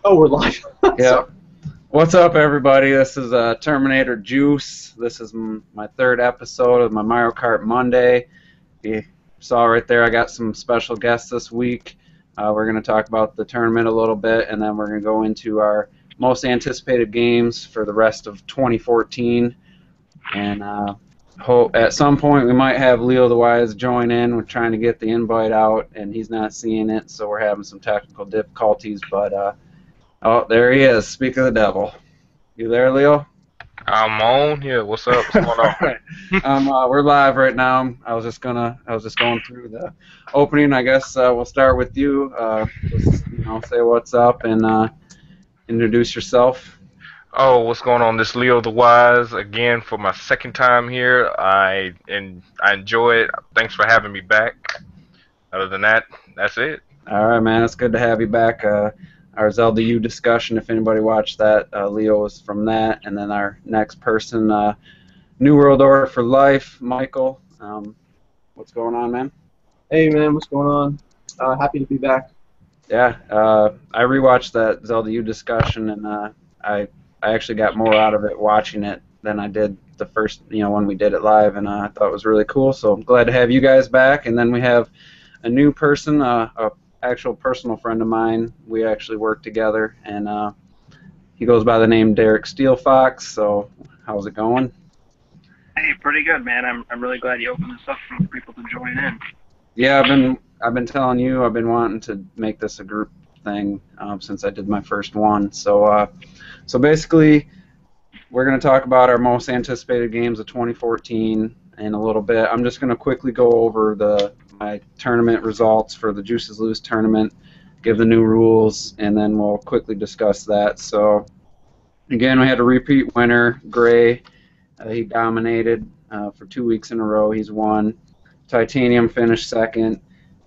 Oh, we're live. Yeah. What's up, everybody? This is Terminator Juice. This is my third episode of my Mario Kart Monday. You saw right there, I got some special guests this week. We're going to talk about the tournament a little bit, and then we're going to go into our most anticipated games for the rest of 2014. And hope at some point we might have Leo the Wise join in. We're trying to get the invite out, and he's not seeing it, so we're having some technical difficulties. But oh, there he is. Speak of the devil. You there, Leo? I'm on here. What's up? What's going on? Right. We're live right now. I was just going through the opening. I guess we'll start with you. Just, say what's up and introduce yourself. Oh, what's going on? This Leo the Wise again for my second time here. I enjoy it. Thanks for having me back. Other than that, that's it. All right, man. It's good to have you back. Our Zelda U discussion, if anybody watched that, Leo was from that. And then our next person, New World Order for Life, Michael. What's going on, man? Hey, man, what's going on? Happy to be back. Yeah, I rewatched that Zelda U discussion, and I actually got more out of it watching it than I did the first, when we did it live, and I thought it was really cool. So I'm glad to have you guys back. And then we have a new person, a actual personal friend of mine. We actually work together, and he goes by the name Derek Steelfox. So how's it going? Hey, pretty good, man. I'm really glad you opened this up for people to join in. Yeah, I've been telling you, I've been wanting to make this a group thing since I did my first one. So basically, we're going to talk about our most anticipated games of 2014 in a little bit. I'm just going to quickly go over my tournament results for the Juices Loose tournament, give the new rules, and then we'll quickly discuss that. So, again, we had a repeat winner, Gray. He dominated for 2 weeks in a row. He's won. Titanium finished second.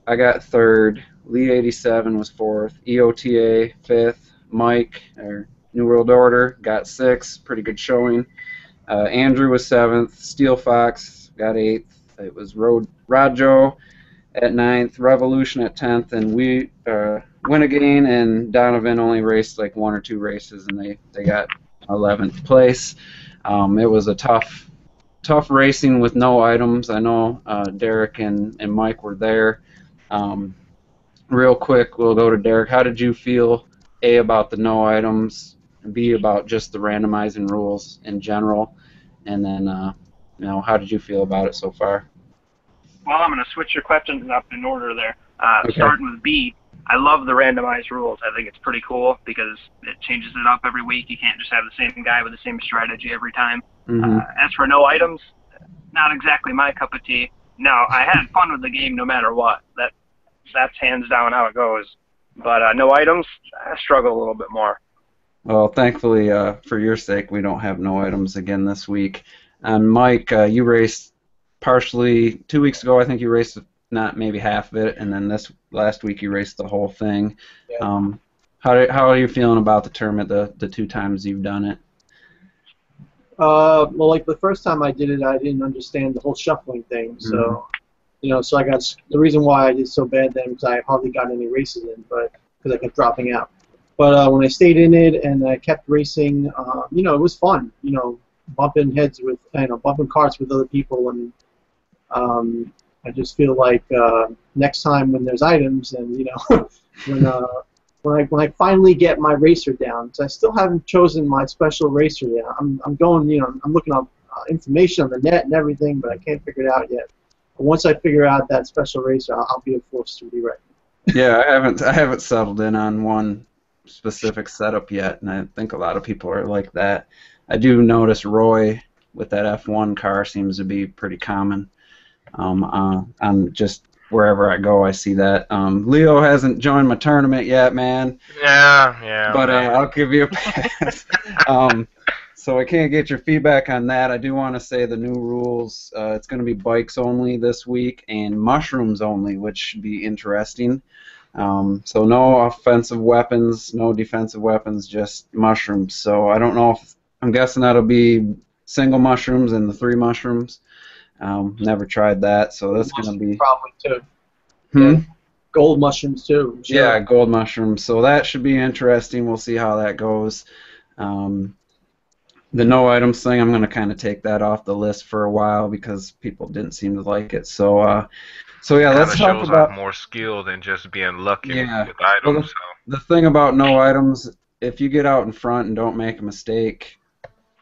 I got third. Lee 87 was fourth. EOTA fifth. Mike, or New World Order, got sixth. Pretty good showing. Andrew was seventh. Steel Fox got eighth. It was Rajo at ninth. Revolution at 10th. And we Winnegain and Donovan only raced like one or two races, and they got 11th place. It was a tough racing with no items. I know Derek and Mike were there. Real quick, we'll go to Derek. How did you feel, A, about the no items, and B, about just the randomizing rules in general, and then how did you feel about it so far? Well, I'm going to switch your questions up in order there. Okay. Starting with B, I love the randomized rules. I think it's pretty cool because it changes it up every week. You can't just have the same guy with the same strategy every time. Mm-hmm. As for no items, not exactly my cup of tea. Now, I had fun with the game no matter what. That's hands down how it goes. But no items, I struggle a little bit more. Well, thankfully, for your sake, we don't have no items again this week. And Mike, you raced partially 2 weeks ago. I think you raced not maybe half of it, and then this last week you raced the whole thing. Yeah. How are you feeling about the tournament, the 2 times you've done it? Well, like the first time I did it, I didn't understand the whole shuffling thing. So, so I got the reason why I did so bad then because I hardly got any races in, but because I kept dropping out. But when I stayed in it and I kept racing, it was fun. Bumping heads with, bumping carts with other people, and I just feel like next time when there's items and when I finally get my racer down, because I still haven't chosen my special racer yet. I'm going, I'm looking up information on the net and everything, but I can't figure it out yet. But once I figure out that special racer, I'll be a force to be reckoned. Yeah, I haven't settled in on one specific setup yet, and I think a lot of people are like that. I do notice Roy with that F1 car seems to be pretty common. I'm just wherever I go, I see that. Leo hasn't joined my tournament yet, man. Yeah. But I'll give you a pass. So I can't get your feedback on that. I do want to say the new rules. It's going to be bikes only this week and mushrooms only, which should be interesting. So no offensive weapons, no defensive weapons, just mushrooms. So I don't know if I'm guessing that'll be single mushrooms and the 3 mushrooms. Never tried that, so that's going to be... Probably too. Hmm? Yeah. Gold mushrooms too. Sure. Yeah, gold mushrooms. So that should be interesting. We'll see how that goes. The no items thing, I'm going to kind of take that off the list for a while because people didn't seem to like it. So yeah, let's talk shows about off more skill than just being lucky yeah. with Well, items. the thing about no items, if you get out in front and don't make a mistake,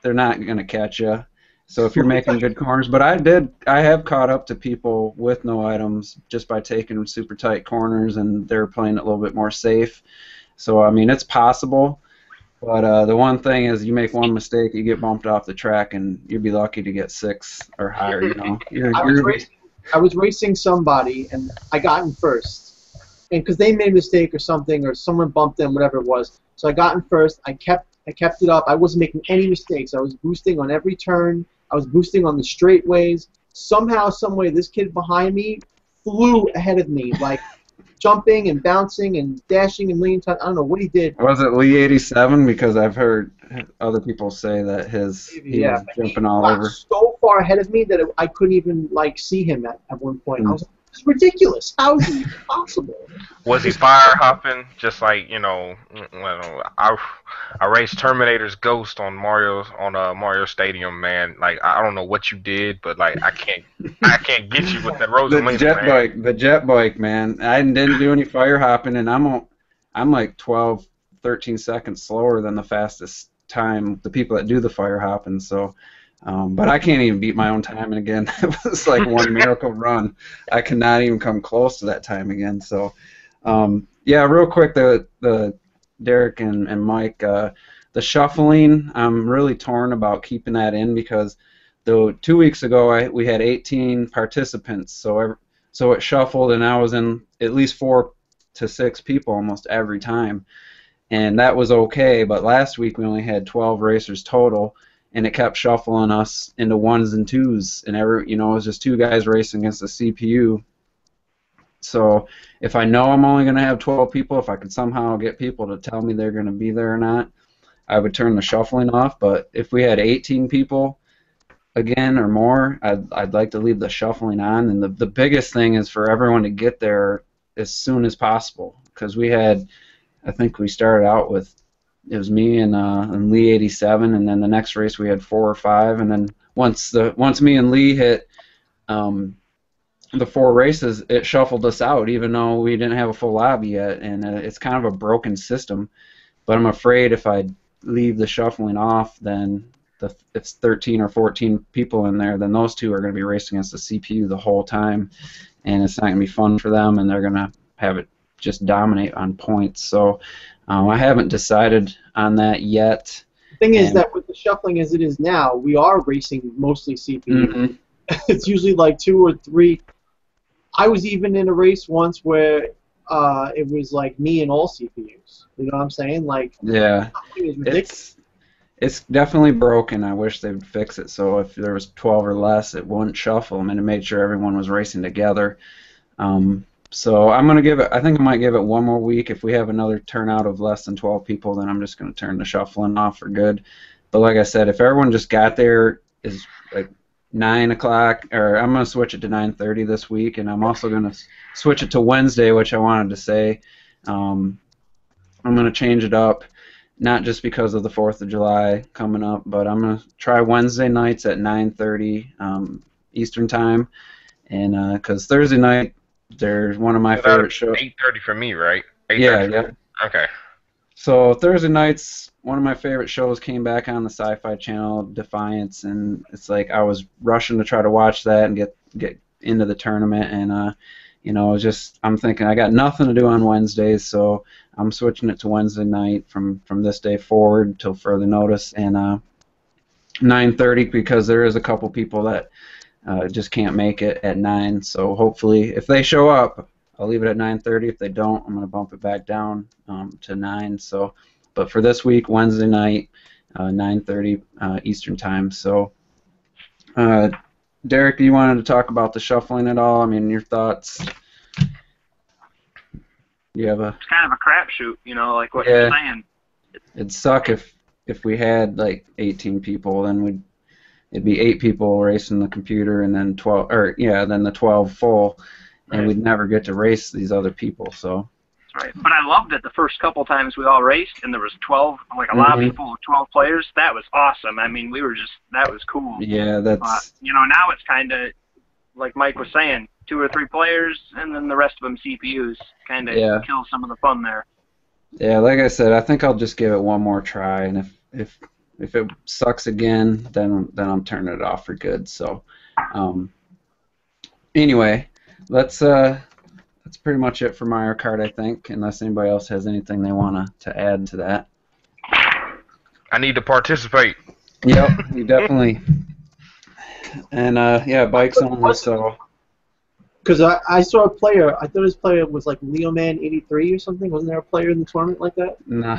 they're not going to catch you. So if you're making good corners, but I have caught up to people with no items just by taking super tight corners, and they're playing it a little bit more safe. So I mean, it's possible. But the one thing is, you make one mistake, you get bumped off the track, and you'd be lucky to get 6 or higher. You know, I was racing somebody, and I got in first, and because they made a mistake or something, or someone bumped them, whatever it was. So I got in first. I kept it up. I wasn't making any mistakes. I was boosting on every turn. I was boosting on the straightaways. Somehow, someway, this kid behind me flew ahead of me, like jumping and bouncing and dashing and leaning. I don't know what he did. Was it Lee 87? Because I've heard other people say that he was jumping all over. So far ahead of me that I couldn't even see him at one point. I was like, it's ridiculous. How is it possible? Was he fire hopping? Just like, I raced Terminator's Ghost on Mario Stadium, man. Like, I don't know what you did, but like I can't get you with that Rosalina, the jet bike, man. I didn't do any fire hopping, and I'm like 12, 13 seconds slower than the fastest time, the people that do the fire hopping. So. But I can't even beat my own time, and again, it was like one miracle run. I cannot even come close to that time again. So, yeah, real quick, the Derek and Mike, the shuffling, I'm really torn about keeping that in because 2 weeks ago we had 18 participants, so it shuffled, and I was in at least 4 to 6 people almost every time, and that was okay. But last week we only had 12 racers total. And it kept shuffling us into 1s and 2s, and it was just 2 guys racing against the CPU. So if I know I'm only going to have 12 people, if I could somehow get people to tell me they're going to be there or not, I would turn the shuffling off. But if we had 18 people again or more, I'd like to leave the shuffling on. And the biggest thing is for everyone to get there as soon as possible, because I think we started out with. It was me and Lee 87, and then the next race we had 4 or 5, and then once me and Lee hit the 4 races, it shuffled us out, even though we didn't have a full lobby yet, and it's kind of a broken system. But I'm afraid if I leave the shuffling off, then if it's 13 or 14 people in there, then those 2 are going to be racing against the CPU the whole time, and it's not going to be fun for them, and they're going to have it just dominate on points. So. I haven't decided on that yet. The thing is that with the shuffling as it is now, we are racing mostly CPU. Mm-hmm. It's usually like 2 or 3. I was even in a race once where it was like me and all CPUs. You know what I'm saying? Like, yeah, it's definitely broken. I wish they would fix it so if there was 12 or less, it wouldn't shuffle. I mean, to make sure everyone was racing together. So I'm going to give it, I think I might give it 1 more week. If we have another turnout of less than 12 people, then I'm just going to turn the shuffling off for good. But like I said, if everyone just got there is like 9 o'clock, or I'm going to switch it to 9:30 this week, and I'm also going to switch it to Wednesday, which I wanted to say. I'm going to change it up, not just because of the 4th of July coming up, but I'm going to try Wednesday nights at 9:30 Eastern Time, and because Thursday night, they're one of my favorite shows. 8:30 for me, right? Yeah. Okay. So Thursday nights, one of my favorite shows came back on the Sci-Fi Channel, Defiance, and it's like I was rushing to try to watch that and get into the tournament, and I'm thinking I got nothing to do on Wednesdays, so I'm switching it to Wednesday night from this day forward until further notice, and 9:30 because there is a couple people that. Just can't make it at 9, so hopefully if they show up, I'll leave it at 9:30. If they don't, I'm going to bump it back down to 9. So, but for this week, Wednesday night, 9:30 Eastern Time. So, Derek, you wanted to talk about the shuffling at all? I mean, your thoughts? You have It's kind of a crapshoot, like what you're saying. It'd suck if we had like 18 people, then it'd be 8 people racing the computer, and then 12, then the 12 full, and we'd never get to race these other people. So. Right. But I loved it the first couple times we all raced, and there was 12, like a lot of people with 12 players. That was awesome. I mean, that was cool. Yeah, that's... now it's kind of, like Mike was saying, 2 or 3 players, and then the rest of them CPUs. Kind of kill some of the fun there. Yeah, like I said, I think I'll just give it one more try, and if it sucks again, then I'm turning it off for good. So, anyway, that's pretty much it for Mario Kart, I think, unless anybody else has anything they want to add to that. I need to participate. Yep, you definitely. And, bikes only, so... Because I saw a player, I thought his player was like LeoMan83 or something. Wasn't there a player in the tournament like that? No.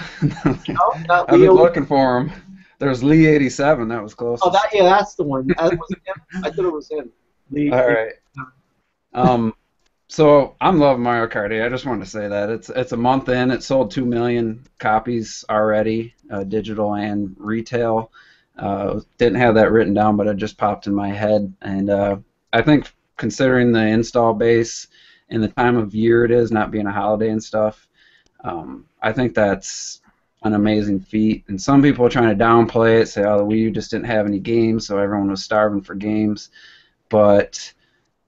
No, not I've Leo. been looking for him. There's Lee87, that was close. Oh, that's the one. Was it him? I thought it was him. Lee. All right. So I'm loving Mario Kart 8. I just wanted to say that it's a month in. It sold 2 million copies already, digital and retail. Didn't have that written down, but it just popped in my head. And I think considering the install base and the time of year it is, not being a holiday and stuff, I think that's an amazing feat. And some people are trying to downplay it, say, oh, the Wii U just didn't have any games, so everyone was starving for games. But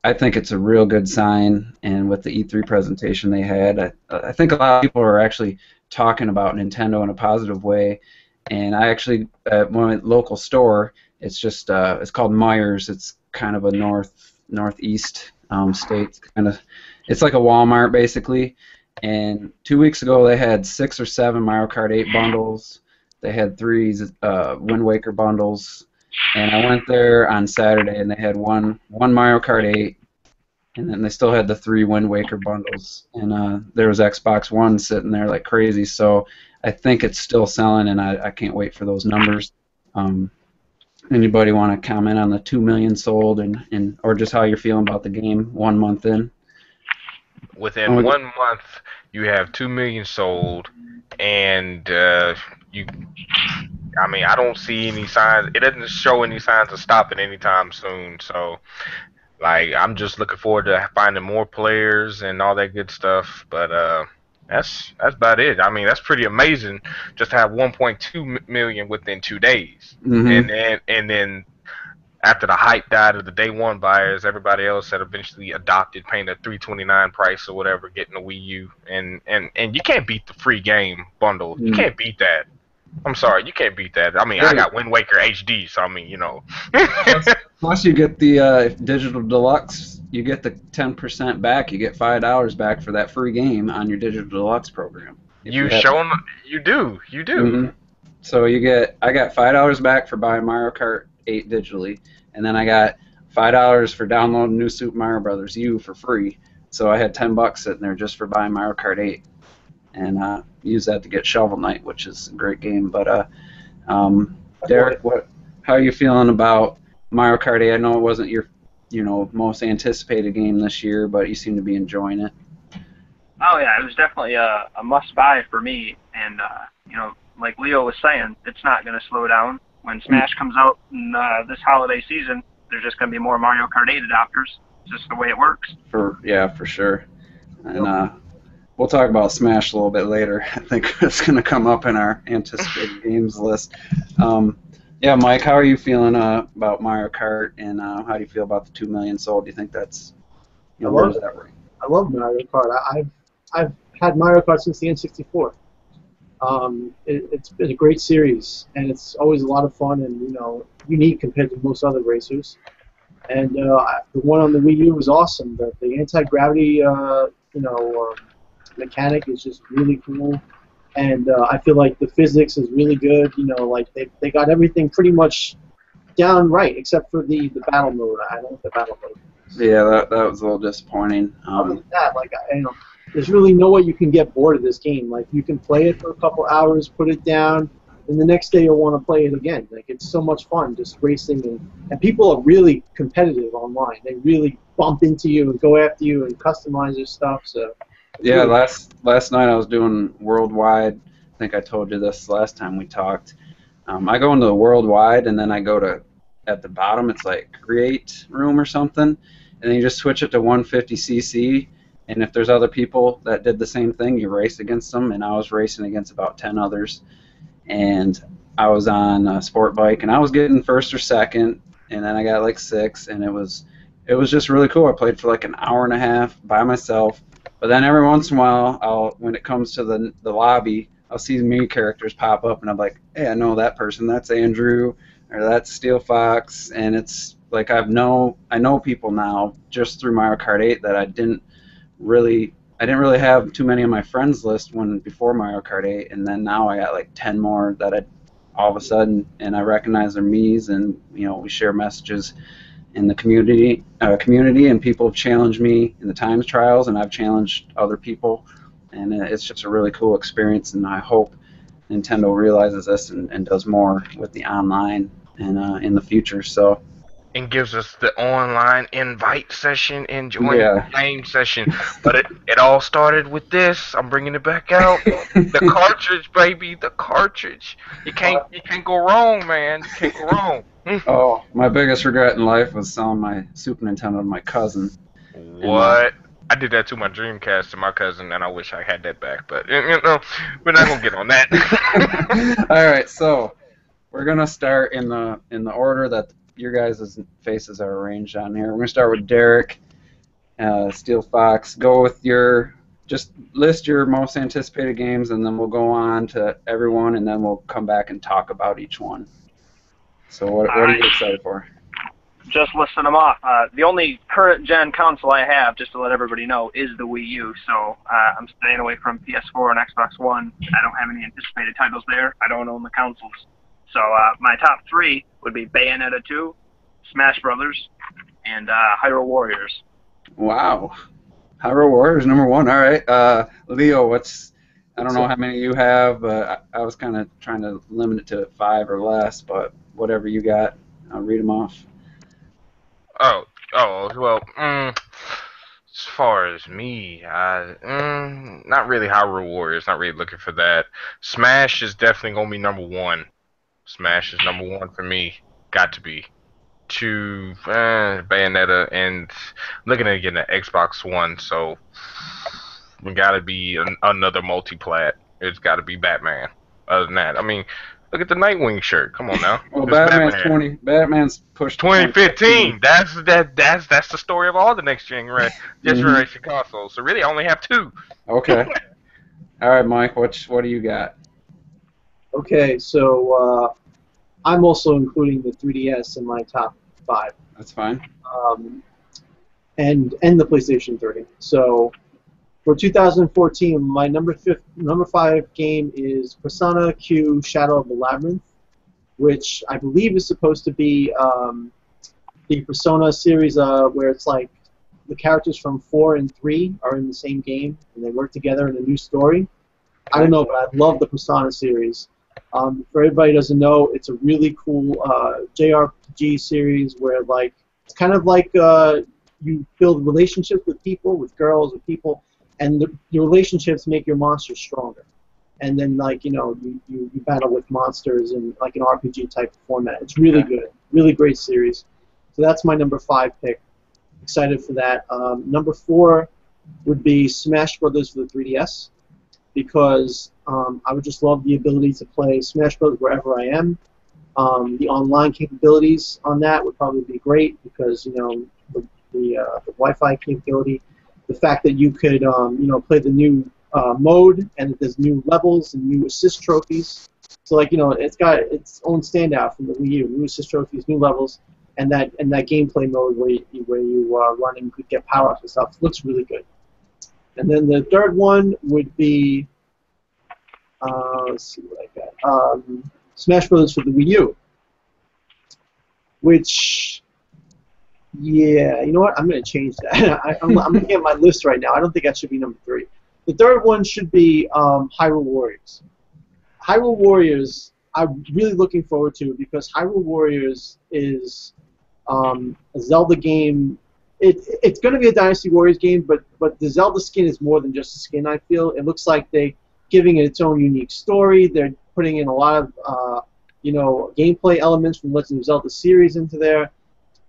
I think it's a real good sign, and with the E3 presentation they had, I think a lot of people are actually talking about Nintendo in a positive way. And I actually, at my local store, it's just it's called Myers. It's kind of a northeast state, it's like a Walmart basically. And 2 weeks ago they had 6 or 7 Mario Kart 8 bundles. They had 3 Wind Waker bundles. And I went there on Saturday, and they had one Mario Kart 8, and then they still had the 3 Wind Waker bundles. And there was Xbox One sitting there like crazy. So I think it's still selling, and I can't wait for those numbers. Anybody want to comment on the 2 million sold, and or just how you're feeling about the game 1 month in? Within 1 month, you have 2 million sold, and I don't see any signs. It doesn't show any signs of stopping anytime soon. So, like, I'm just looking forward to finding more players and all that good stuff. But that's about it. I mean, that's pretty amazing just to have 1.2 million within 2 days, and then after the hype died of the day one buyers, everybody else had eventually adopted paying the $329 price or whatever, getting the Wii U, and you can't beat the free game bundle. You can't beat that. I'm sorry, you can't beat that. I mean, I got Wind Waker HD, so I mean, you know. Plus, you get the digital deluxe. You get the 10% back. You get $5 back for that free game on your digital deluxe program. You do. Mm-hmm. So I got $5 back for buying Mario Kart 8 digitally, and then I got $5 for downloading New Super Mario Brothers U for free. So I had $10 sitting there just for buying Mario Kart 8, and use that to get Shovel Knight, which is a great game. But Derek, how are you feeling about Mario Kart 8? I know it wasn't your most anticipated game this year, but you seem to be enjoying it. Oh yeah, it was definitely a must-buy for me, and like Leo was saying, it's not going to slow down. When Smash comes out in this holiday season, there's just going to be more Mario Kart 8 adopters. It's just the way it works. For sure. And we'll talk about Smash a little bit later. I think it's going to come up in our anticipated games list. Yeah, Mike, how are you feeling about Mario Kart, and how do you feel about the 2 million sold? Do you think that's where is that right? I love Mario Kart. I've had Mario Kart since the N64. It's been a great series, and it's always a lot of fun and unique compared to most other racers. And the one on the Wii U was awesome. The anti-gravity mechanic is just really cool, and I feel like the physics is really good. Like they got everything pretty much down right, except for the battle mode. I don't know what the battle mode is. Yeah, that was a little disappointing. Other than that, there's really no way you can get bored of this game. Like, you can play it for a couple hours, put it down, and the next day you'll want to play it again. Like, it's so much fun just racing, and people are really competitive online. They really bump into you and go after you and customize your stuff. So yeah, last night I was doing worldwide. I think I told you this last time we talked. I go into the worldwide, and then I go to, at the bottom, it's like create room or something, and then you just switch it to 150cc. And if there's other people that did the same thing, you race against them. And I was racing against about 10 others. And I was on a sport bike, and I was getting first or second, and then I got like sixth, and it was just really cool. I played for like an hour and a half by myself. But then every once in a while, when it comes to the lobby, I'll see me characters pop up, and I'm like, hey, I know that person. That's Andrew, or that's Steel Fox, and it's like I know people now just through Mario Kart 8 that I didn't really have too many on my friends list before Mario Kart 8, and then now I got like 10 more that I all of a sudden, and I recognize their me's, and we share messages in the community, and people have challenged me in the times trials, and I've challenged other people, and it's just a really cool experience, and I hope Nintendo realizes this and does more with the online and in the future. So. And gives us the online invite session and join the game session. But it all started with this. I'm bringing it back out. The cartridge, baby, the cartridge. You can't go wrong, man. You can't go wrong. Oh, my biggest regret in life was selling my Super Nintendo to my cousin. What? I did that to my Dreamcast to my cousin, and I wish I had that back. But we're not gonna get on that. All right, so we're gonna start in the order that your guys' faces are arranged on here. We're going to start with Derek, Steel Fox. Go with just list your most anticipated games, and then we'll go on to everyone, and then we'll come back and talk about each one. So what are you excited for? Just listing them off. The only current gen console I have, just to let everybody know, is the Wii U. So I'm staying away from PS4 and Xbox One. I don't have any anticipated titles there. I don't own the consoles. So my top three would be Bayonetta 2, Smash Brothers, and Hyrule Warriors. Wow. Hyrule Warriors number one. All right. Leo, I don't know how many you have, but I was kind of trying to limit it to 5 or less, but whatever you got, I'll read them off. Oh, well, as far as me, not really Hyrule Warriors, not really looking for that. Smash is definitely going to be number one. Smash is number one for me. Got to be. 2, Bayonetta, and looking at getting an Xbox One, so we got to be another multi-plat. It's got to be Batman. Other than that, I mean, look at the Nightwing shirt. Come on now. Well, Batman's pushed 2015. That's the story of all the next generation consoles. So really, I only have 2. Okay. All right, Mike. What do you got? Okay, so I'm also including the 3DS in my top 5. That's fine. And the PlayStation 3. So for 2014, my number 5 game is Persona Q Shadow of the Labyrinth, which I believe is supposed to be the Persona series where it's like the characters from 4 and 3 are in the same game and they work together in a new story. I don't know, but I love the Persona series. For everybody who doesn't know, it's a really cool JRPG series where like it's kind of like you build relationships with people, with girls, with people, and your relationships make your monsters stronger. And then like you battle with monsters in like an RPG type format. It's really good, really great series. So that's my number 5 pick. Excited for that. Number 4 would be Smash Brothers for the 3DS. Because I would just love the ability to play Smash Bros. Wherever I am. The online capabilities on that would probably be great because the Wi-Fi capability, the fact that you could play the new mode and that there's new levels and new assist trophies. So like it's got its own standout from the Wii U, new assist trophies, new levels, and that gameplay mode where you run and could get power-ups and stuff. It looks really good. And then the third one would be, let's see what I got, Smash Brothers for the Wii U. Which, yeah, you know what? I'm going to change that. I'm looking at my list right now. I don't think that should be number 3. The third one should be Hyrule Warriors. Hyrule Warriors, I'm really looking forward to because Hyrule Warriors is a Zelda game. It's going to be a Dynasty Warriors game, but the Zelda skin is more than just a skin, I feel. It looks like they're giving it its own unique story. They're putting in a lot of gameplay elements from Legend of Zelda series into there.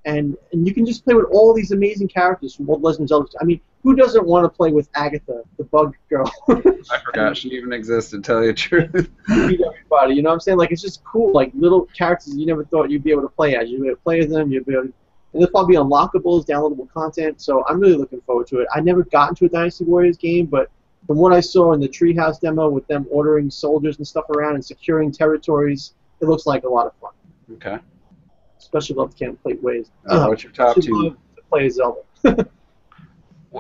and you can just play with all these amazing characters from old Legend of Zelda. I mean, who doesn't want to play with Agatha, the bug girl? I forgot she even existed, to tell you the truth. Beat everybody, you know what I'm saying? Like, it's just cool, like little characters you never thought you'd be able to play as. You'd be able to play as them, you'd be able to, and there's probably unlockables, downloadable content, so I'm really looking forward to it. I never got into a Dynasty Warriors game, but from what I saw in the Treehouse demo with them ordering soldiers and stuff around and securing territories, it looks like a lot of fun. Okay. Especially love the can't play ways. What's your top two? Love to play Zelda.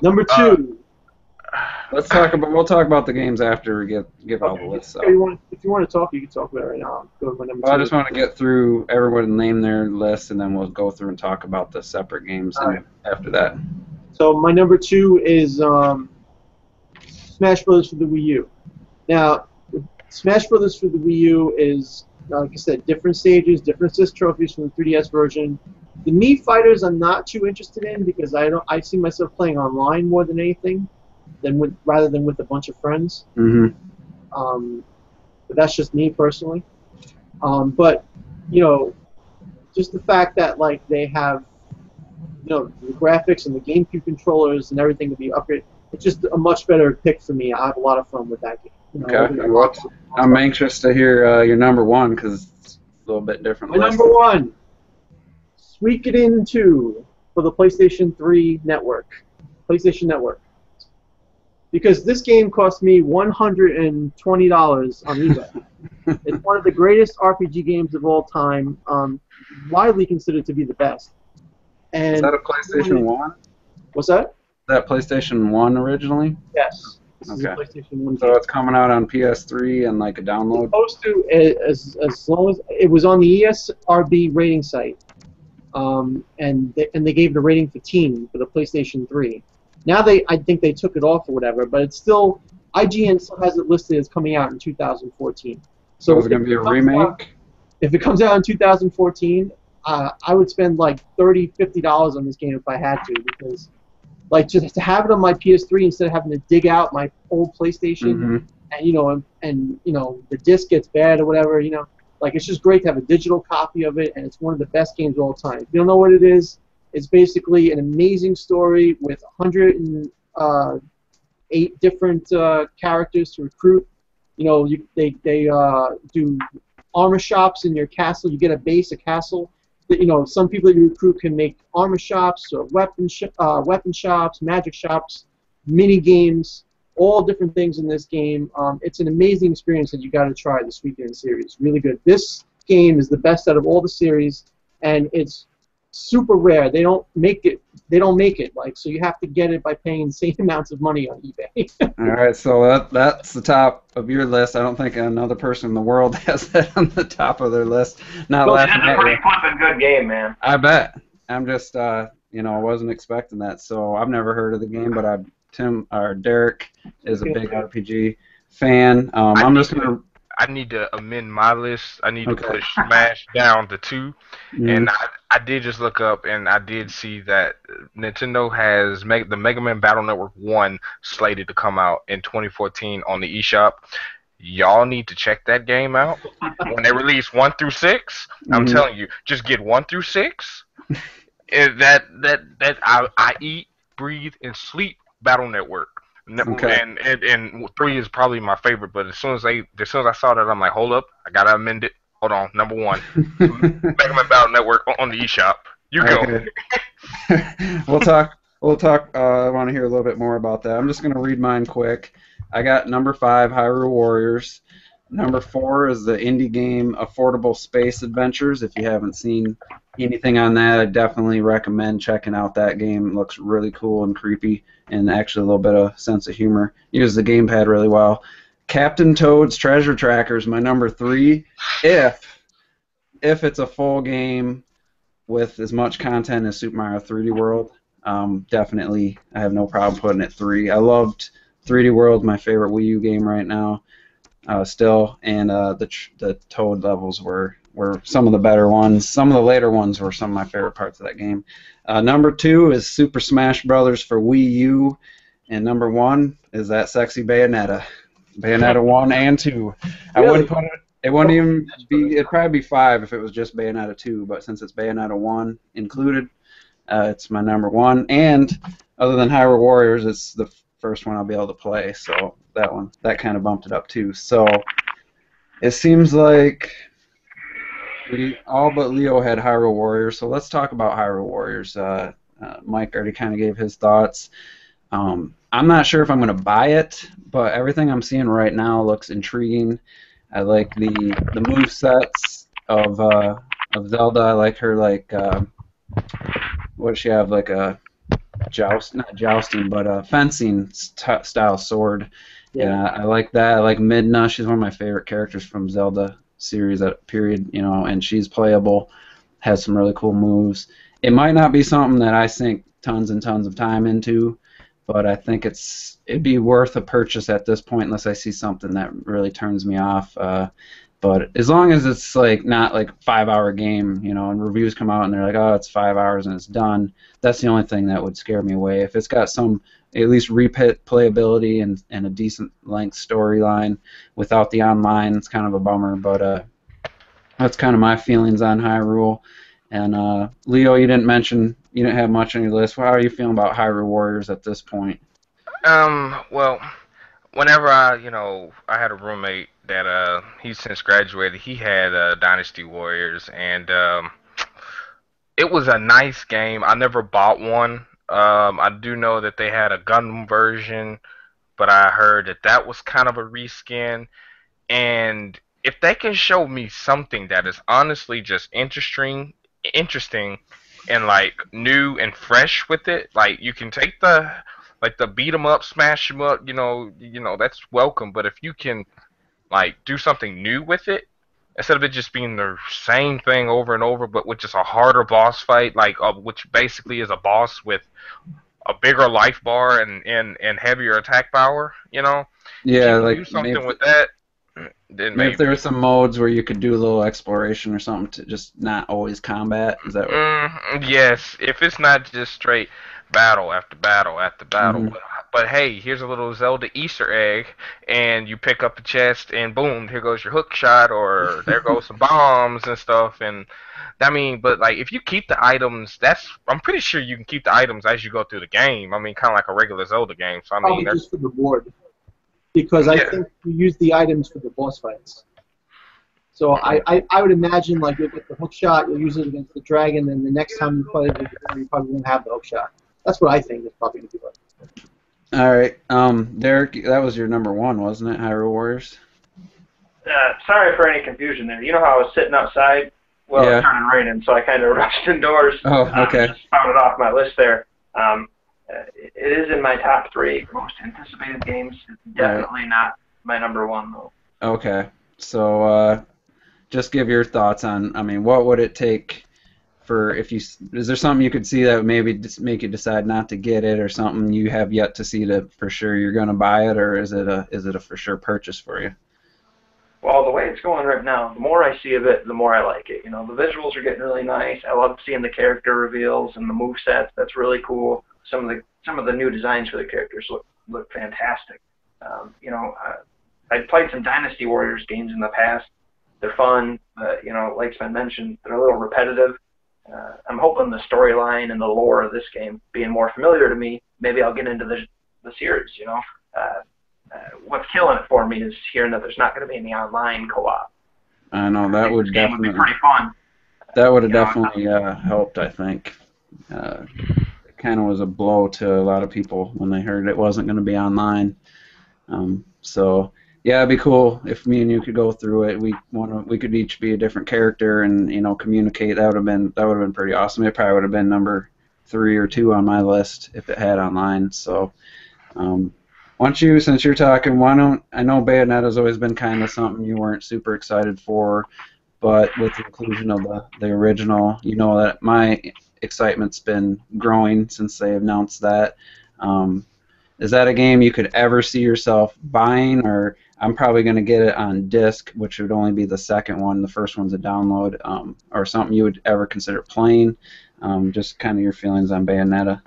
Number two. We'll talk about the games after we give all the lists. If you want to talk, you can talk about it right now. I'll go with my number two. I just want to get through everyone name their list, and then we'll go through and talk about the separate games after that. So my number two is Smash Brothers for the Wii U. Now, Smash Brothers for the Wii U is, like I said, different stages, different assist trophies from the 3DS version. The Mii Fighters I'm not too interested in because I see myself playing online more than anything, rather than with a bunch of friends. Mm-hmm. But that's just me personally. But just the fact that like they have, the graphics and the GameCube controllers and everything to be upgraded, it's just a much better pick for me. I have a lot of fun with that game. Okay. I'm anxious to hear your number one because it's a little bit different. My number one, Suikoden 2 for the PlayStation 3 network. PlayStation Network. Because this game cost me $120 on eBay. It's one of the greatest RPG games of all time, widely considered to be the best. And is that a PlayStation 1? What's that? Is that PlayStation 1 originally? Yes. This is a Okay. PlayStation 1 So game. it's coming out on PS3 and like a download? It's supposed to, as long as it was on the ESRB rating site, and they gave it a rating for teen for the PlayStation 3. Now I think they took it off or whatever, but it's still, IGN still has it listed as coming out in 2014. So is it going to be a remake? If it comes out in 2014, I would spend like $30, $50 on this game if I had to, because like just to have it on my PS3 instead of having to dig out my old PlayStation, and the disc gets bad or whatever, like it's just great to have a digital copy of it, and it's one of the best games of all time. If you don't know what it is, it's basically an amazing story with 108 different characters to recruit. They do armor shops in your castle. You get a base, a castle. Some people that you recruit can make armor shops, or weapon shops, magic shops, mini games, all different things in this game. It's an amazing experience that you got to try this weekend series. Really good. This game is the best out of all the series, and it's super rare. They don't make it. So you have to get it by paying insane amounts of money on eBay. All right, so that's the top of your list. I don't think another person in the world has that on the top of their list. Not laughing It's a pretty flippin' good game, man. I bet. I'm just, I wasn't expecting that. So I've never heard of the game, but Derek is a big RPG fan. I'm just gonna. I need to amend my list. I need to push Smash down to 2. And I did just look up, and I did see that Nintendo has the Mega Man Battle Network 1 slated to come out in 2014 on the eShop. Y'all need to check that game out. When they release 1 through 6, I'm telling you, just get 1 through 6. I eat, breathe, and sleep Battle Network. Okay. And 3 is probably my favorite, but as soon as I saw that, I'm like, hold up, I gotta amend it. Hold on, number 1, Mega Man Battle Network on the eShop. You go. Okay. We'll talk. I want to hear a little bit more about that. I'm just gonna read mine quick. I got number 5, Hyrule Warriors. Number 4 is the indie game Affordable Space Adventures. If you haven't seen anything on that, I definitely recommend checking out that game. It looks really cool and creepy, and actually a little bit of sense of humor. Uses the gamepad really well. Captain Toad's Treasure Tracker is my number 3. If it's a full game with as much content as Super Mario 3D World, definitely I have no problem putting it 3. I loved 3D World, my favorite Wii U game right now. Still, and the Toad levels were some of the better ones. Some of the later ones were some of my favorite parts of that game. Number 2 is Super Smash Brothers for Wii U, and number 1 is that sexy Bayonetta. Bayonetta 1 and 2. I wouldn't It wouldn't even be. It'd probably be 5 if it was just Bayonetta 2, but since it's Bayonetta 1 included, it's my number 1. And other than Hyrule Warriors, it's the first one I'll be able to play. So that kind of bumped it up too. So it seems like we all but Leo had Hyrule Warriors. So let's talk about Hyrule Warriors. Mike already kind of gave his thoughts. I'm not sure if I'm going to buy it, but everything I'm seeing right now looks intriguing. I like the move sets of Zelda. I like her what does she have, like a not jousting, but a fencing style sword. Yeah, I like that. I like Midna. She's one of my favorite characters from Zelda series at period. And she's playable. Has some really cool moves. It might not be something that I sink tons and tons of time into, but I think it'd be worth a purchase at this point unless I see something that really turns me off. But as long as it's not like a 5-hour game, and reviews come out and they're like, oh, it's 5 hours and it's done, that's the only thing that would scare me away. If it's got some at least repeat playability and a decent length storyline without the online, it's kind of a bummer. But that's kind of my feelings on Hyrule. And Leo, you didn't have much on your list. How are you feeling about Hyrule Warriors at this point? Well, whenever I had a roommate that he's since graduated. He had Dynasty Warriors, and it was a nice game. I never bought one. I do know that they had a Gundam version, but I heard that was kind of a reskin. And if they can show me something that is honestly just interesting and new and fresh with it, you can take the beat 'em up, smash 'em up, that's welcome. But if you can do something new with it, instead of it just being the same thing over and over, but with just a harder boss fight, which basically is a boss with a bigger life bar and heavier attack power, Yeah, do something with that. Then maybe if there were some modes where you could do a little exploration or something to just not always combat. Is that what? Yes, if it's not just straight battle after battle after battle. Mhm. But hey, here's a little Zelda Easter egg, and you pick up the chest, and boom, here goes your hook shot, or there goes some bombs and stuff. And but if you keep the items, I'm pretty sure you can keep the items as you go through the game. I mean, kind of like a regular Zelda game. So Probably just for the board, because I think you use the items for the boss fights. So I would imagine you get the hook shot, you'll use it against the dragon, and the next time you play it, you probably won't have the hook shot. That's what I think is probably going to be like. All right, Derek, that was your number 1, wasn't it? Hyrule Warriors. Sorry for any confusion there. You know how I was sitting outside? Well, Yeah. it started raining, so I kind of rushed indoors. Oh, okay. Just found it off my list there. It is in my top 3 most anticipated games. It's definitely not my number 1, though. Okay, so just give your thoughts on. I mean, what would it take for is there something you could see that would maybe make you decide not to get it, or something you have yet to see that for sure you're going to buy it, or is it a for sure purchase for you? Well, the way it's going right now, the more I see of it, the more I like it. The visuals are getting really nice. I love seeing the character reveals and the move sets. That's really cool. Some of the new designs for the characters look fantastic. I've played some Dynasty Warriors games in the past. They're fun, but like Sven mentioned, they're a little repetitive. I'm hoping the storyline and the lore of this game being more familiar to me, maybe I'll get into the series. What's killing it for me is hearing that there's not going to be any online co-op. I know that would definitely be pretty fun. That would have definitely helped. I think it kind of was a blow to a lot of people when they heard it wasn't going to be online. So yeah, it'd be cool if me and you could go through it. We could each be a different character and communicate. That would have been pretty awesome. It probably would have been number 3 or 2 on my list if it had online. So since you're talking, I know Bayonetta's always been kind of something you weren't super excited for, but with the inclusion of the original, that my excitement's been growing since they announced that. Is that a game you could ever see yourself buying, or I'm probably going to get it on disc, which would only be the second one. The first one's a download, or something you would ever consider playing? Just kind of your feelings on Bayonetta.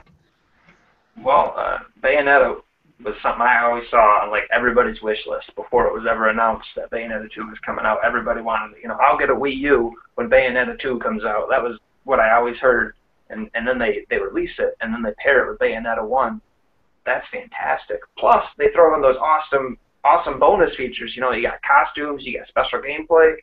Well, Bayonetta was something I always saw on like everybody's wish list before it was ever announced that Bayonetta 2 was coming out. Everybody wanted, I'll get a Wii U when Bayonetta 2 comes out. That was what I always heard. And then they release it, and then they pair it with Bayonetta 1. That's fantastic. Plus, they throw in those awesome bonus features. You got costumes, you got special gameplay.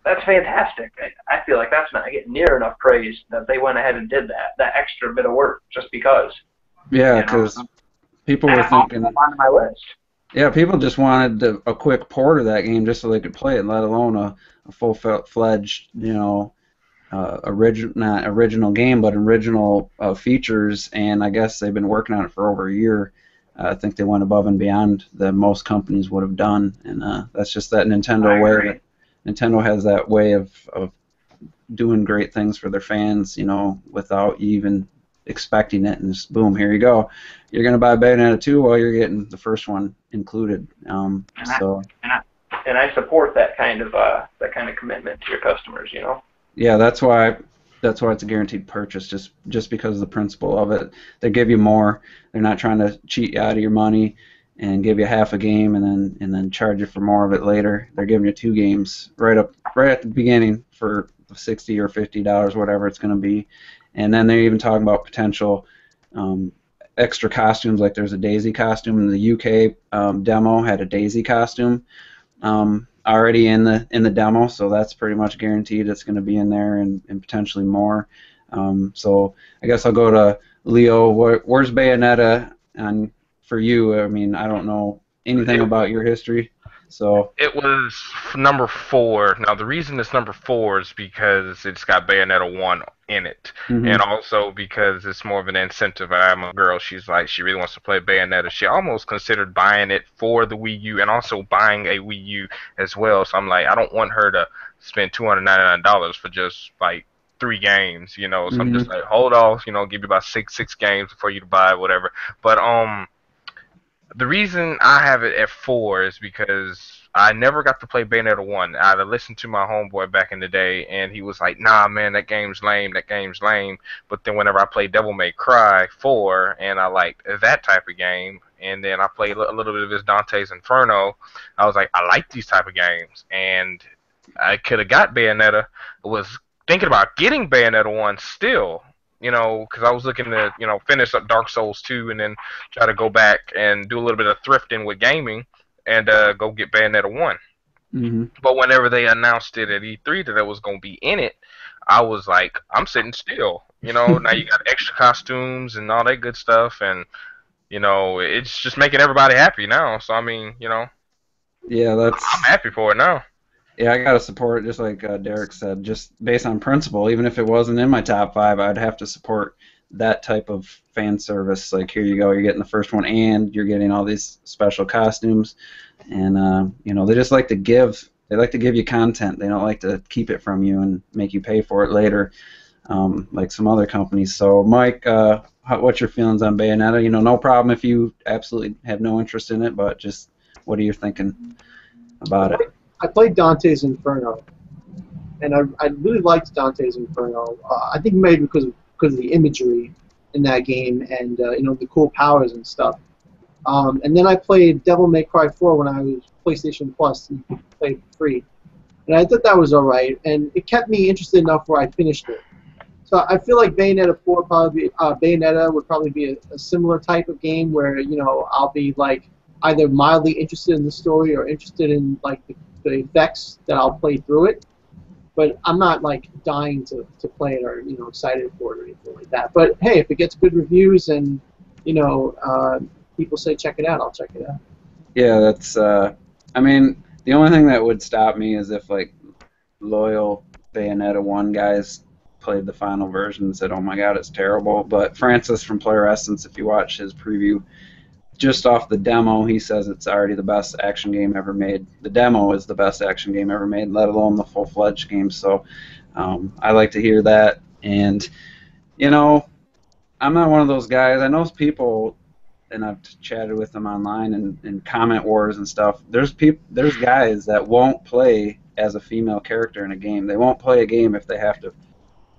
That's fantastic. I feel like that's not getting near enough praise that they went ahead and did that extra bit of work just because. Yeah, because people were thinking on my list. Yeah, people just wanted a quick port of that game just so they could play it, let alone a full-fledged, not original game, but original features. And I guess they've been working on it for over a year. I think they went above and beyond that most companies would have done, and that's just that Nintendo way. Nintendo has that way of doing great things for their fans, without even expecting it, and just boom, here you go. You're gonna buy Bayonetta 2, well, you're getting the first one included. And I support that kind of commitment to your customers. Yeah, that's why it's a guaranteed purchase, just because of the principle of it. They give you more. They're not trying to cheat you out of your money and give you half a game and then charge you for more of it later. They're giving you 2 games right at the beginning for $60 or $50, whatever it's going to be. And then they're even talking about potential extra costumes, like there's a Daisy costume in the UK demo, had a Daisy costume already in the demo, so that's pretty much guaranteed it's going to be in there and potentially more. So I guess I'll go to Leo. Where's Bayonetta for you? I mean, I don't know anything about your history. So it was number 4. Now the reason it's number 4 is because it's got Bayonetta 1 in it, and also because it's more of an incentive. I have a girl; she really wants to play Bayonetta. She almost considered buying it for the Wii U and also buying a Wii U as well. So I'm like, I don't want her to spend $299 for just like 3 games, So I'm just like, hold off, give you about six games before you buy whatever. But the reason I have it at 4 is because I never got to play Bayonetta 1. I listened to my homeboy back in the day, and he was like, nah, man, that game's lame. But then whenever I played Devil May Cry 4, and I liked that type of game, and then I played a little bit of his Dante's Inferno, I was like, I like these type of games. And I could have got Bayonetta. I was thinking about getting Bayonetta 1 still, because I was looking to, finish up Dark Souls 2 and then try to go back and do a little bit of thrifting with gaming and go get Bayonetta 1. But whenever they announced it at E3 that it was going to be in it, I was like, I'm sitting still. Now you got extra costumes and all that good stuff, and, it's just making everybody happy now. So, I mean, yeah, I'm happy for it now. Yeah, I gotta support it, just like Derek said, just based on principle. Even if it wasn't in my top 5, I'd have to support that type of fan service. Like, here you go, you're getting the first one, and you're getting all these special costumes, and they just like to give. They like to give you content. They don't like to keep it from you and make you pay for it later, like some other companies. So, Mike, what's your feelings on Bayonetta? No problem if you absolutely have no interest in it, but just what are you thinking about it? I played Dante's Inferno, and I really liked Dante's Inferno. I think maybe because of the imagery in that game and the cool powers and stuff. And then I played Devil May Cry 4 when I was PlayStation Plus, and you could play for free. And I thought that was all right, and it kept me interested enough where I finished it. So I feel like Bayonetta 4 Bayonetta would probably be a similar type of game where I'll be like either mildly interested in the story or interested in like the effects that I'll play through it, but I'm not like dying to play it or excited for it or anything like that. But hey, if it gets good reviews and people say check it out, I'll check it out. Yeah, that's I mean, the only thing that would stop me is if like loyal Bayonetta 1 guys played the final version and said, oh my god, it's terrible. But Francis from Player Essence, if you watch his preview, just off the demo, he says it's already the best action game ever made. The demo is the best action game ever made, let alone the full-fledged game. So I like to hear that. And, I'm not one of those guys. I know people, and I've chatted with them online and comment wars and stuff. There's guys that won't play as a female character in a game. They won't play a game if they have to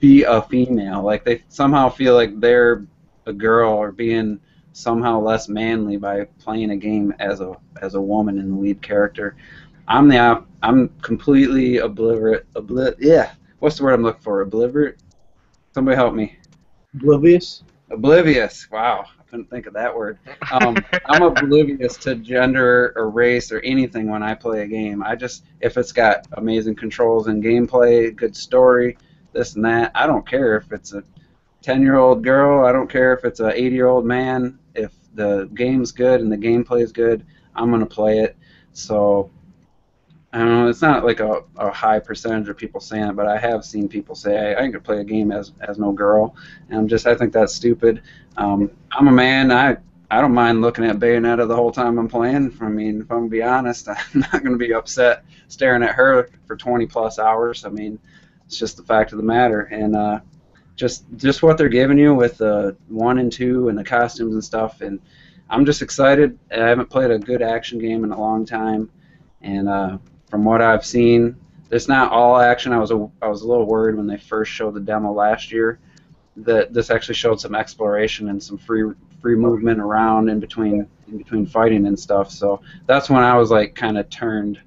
be a female. Like, they somehow feel like they're a girl or being somehow less manly by playing a game as a woman in the lead character. I'm completely yeah. What's the word I'm looking for? Oblivious? Somebody help me. Oblivious. Oblivious. Wow, I couldn't think of that word. I'm oblivious to gender or race or anything when I play a game. If it's got amazing controls and gameplay, good story, this and that, I don't care if it's a 10-year-old girl. I don't care if it's a 80-year-old man. If the game's good and the gameplay is good, I'm gonna play it. So I don't know. It's not like a high percentage of people saying it, but I have seen people say, I ain't gonna play a game as no girl, and I think that's stupid. I'm a man. I don't mind looking at Bayonetta the whole time I'm playing. I mean, if I'm gonna be honest, I'm not gonna be upset staring at her for 20 plus hours. I mean, it's just the fact of the matter, and just what they're giving you with 1 and 2 and the costumes and stuff, and I'm just excited. I haven't played a good action game in a long time, and from what I've seen, it's not all action. I was a little worried when they first showed the demo last year that this actually showed some exploration and some free movement around in between fighting and stuff. So that's when I was like kind of turned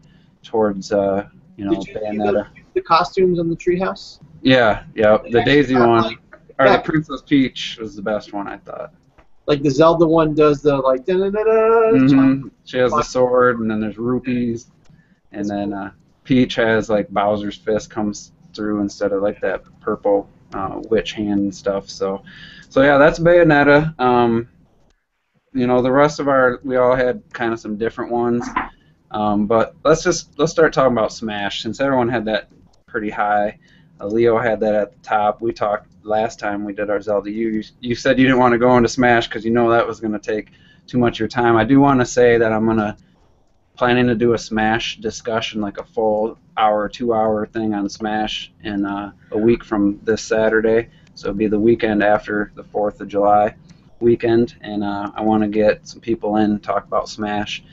towards Did you Bayonetta. see the costumes on the treehouse? Yeah, the Daisy one, or the Princess Peach was the best one, I thought. Like the Zelda one does the like da-da-da-da. Mm-hmm. She has the sword, and then there's rupees, and then Peach has like Bowser's fist comes through instead of like that purple witch hand and stuff. So yeah, that's Bayonetta. The rest of we all had kind of some different ones. But let's start talking about Smash, since everyone had that pretty high. Leo had that at the top. We talked last time we did our Zelda. You said you didn't want to go into Smash because you know that was going to take too much of your time. I do want to say that I'm planning to do a Smash discussion, like a full hour, 2-hour thing on Smash in a week from this Saturday. So it'll be the weekend after the 4th of July weekend, and I want to get some people in and talk about Smash.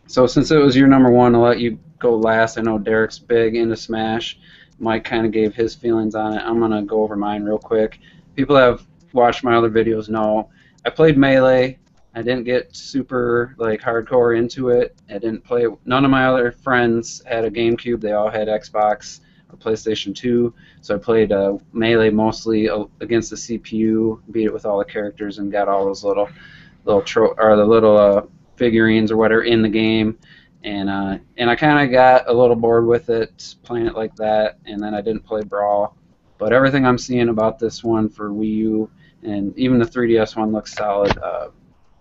So since it was your number one, I'll let you go last. I know Derek's big into Smash. Mike kind of gave his feelings on it. I'm going to go over mine real quick. People that have watched my other videos know I played Melee. I didn't get super like hardcore into it. I didn't play it. None of my other friends had a GameCube. They all had Xbox or PlayStation 2. So I played Melee mostly against the CPU, beat it with all the characters, and got all those little figurines or whatever in the game, and I kind of got a little bored with it, playing it like that, and then I didn't play Brawl. But everything I'm seeing about this one for Wii U and even the 3DS one looks solid.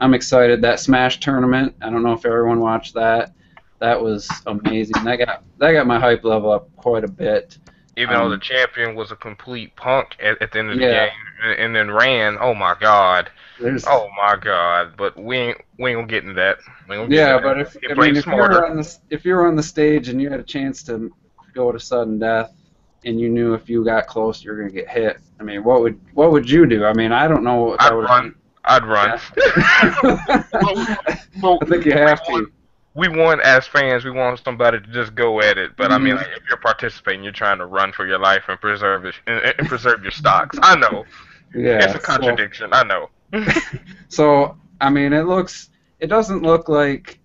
I'm excited. That Smash tournament, I don't know if everyone watched that. That was amazing. That got my hype level up quite a bit. Even though the champion was a complete punk at the end of the game, and then ran. Oh my God! Oh my God! But we ain't gonna get into that. But if you were on the stage and you had a chance to go to sudden death, and you knew if you got close you were gonna get hit, I mean, what would you do? I mean, I don't know if I'd run. I think you have to. We want, as fans, we want somebody to just go at it. But I mean, like, if you're participating, you're trying to run for your life and preserve your stocks. I know. Yeah. It's a contradiction. I know. So I mean, it doesn't look like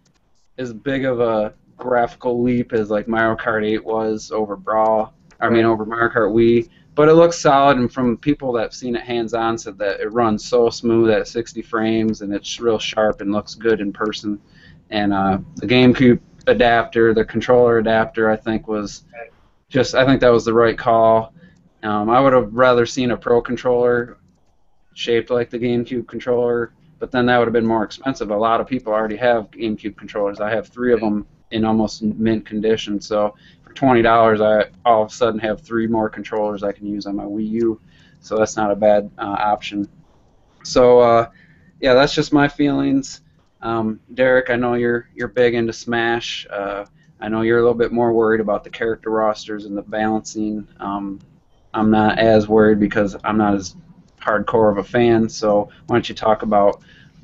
as big of a graphical leap as like Mario Kart 8 was over Brawl. Over Mario Kart Wii. But it looks solid, and from people that have seen it hands-on said that it runs so smooth at 60 frames, and it's real sharp and looks good in person. And the GameCube adapter, the controller adapter, I think that was the right call. I would have rather seen a Pro controller shaped like the GameCube controller, but then that would have been more expensive. A lot of people already have GameCube controllers. I have 3 of them in almost mint condition, so for $20 I all of a sudden have 3 more controllers I can use on my Wii U, so that's not a bad option. So yeah, that's just my feelings. Derek, I know you're big into Smash. I know you're a little bit more worried about the character rosters and the balancing. I'm not as worried because I'm not as hardcore of a fan, so why don't you talk about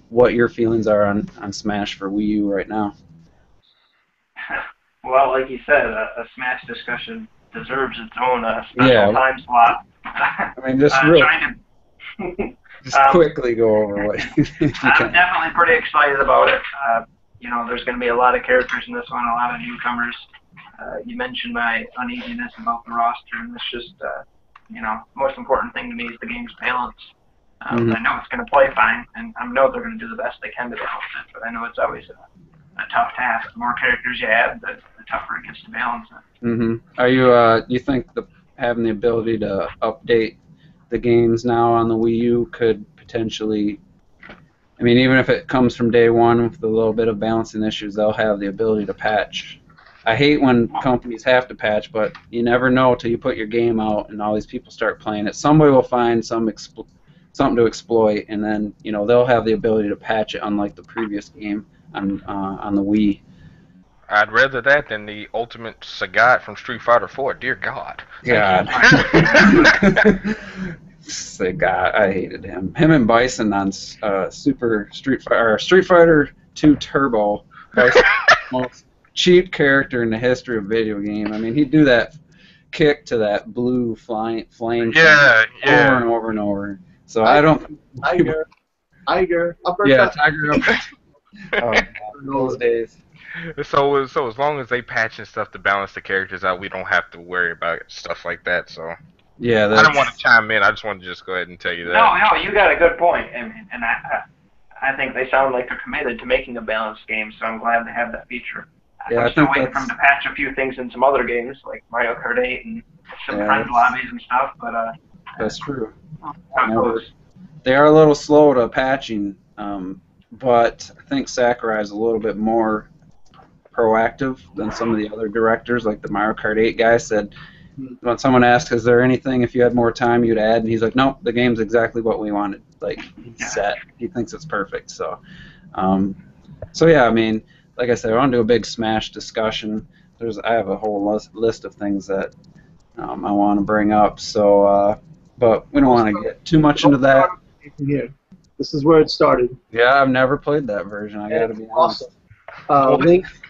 what your feelings are on Smash for Wii U right now? Well, like you said, a Smash discussion deserves its own special time slot. I mean, just real. Just quickly go over what you I'm definitely pretty excited about it. You know, there's going to be a lot of characters in this one, a lot of newcomers. You mentioned my uneasiness about the roster, and it's just, you know, most important thing to me is the game's balance. I know it's going to play fine, and I know they're going to do the best they can to balance it, but I know it's always a tough task. The more characters you add, the tougher it gets to balance it. Are you think having the ability to update the games now on the Wii U could potentially, I mean, even if it comes from day one with a little bit of balancing issues, they'll have the ability to patch. I hate when companies have to patch, but you never know till you put your game out and all these people start playing it. Somebody will find something to exploit, and then they'll have the ability to patch it, unlike the previous game on the Wii. I'd rather that than the ultimate Sagat from Street Fighter 4. Dear God. God. Sagat, I hated him. Him and Bison on Super Street Fighter 2 Turbo. Bison, most cheap character in the history of video game. I mean, he'd do that kick to that blue flame over and over and over. So I don't. Tiger, uppercut. Yeah, Tiger uppercut. Those days. So as long as they patch and stuff to balance the characters out, we don't have to worry about stuff like that. So yeah, I don't want to chime in. I just wanted to just go ahead and tell you that. No, you got a good point, and I think they sound like they're committed to making a balanced game. So I'm glad they have that feature. Yeah, I'm still waiting for them to patch a few things in some other games like Mario Kart 8 and some friends lobbies and stuff. But that's true. Close. They are a little slow to patching, but I think Sakurai is a little bit more proactive than some of the other directors. Like the Mario Kart 8 guy said, when someone asked, "Is there anything if you had more time you'd add?" and he's like, "Nope, the game's exactly what we wanted. Like set. He thinks it's perfect." So, yeah, I mean, like I said, I want to do a big Smash discussion. I have a whole list of things that I want to bring up. So, but we don't want to get too much into that. Here, this is where it started. Yeah, I've never played that version. I gotta be honest. Awesome.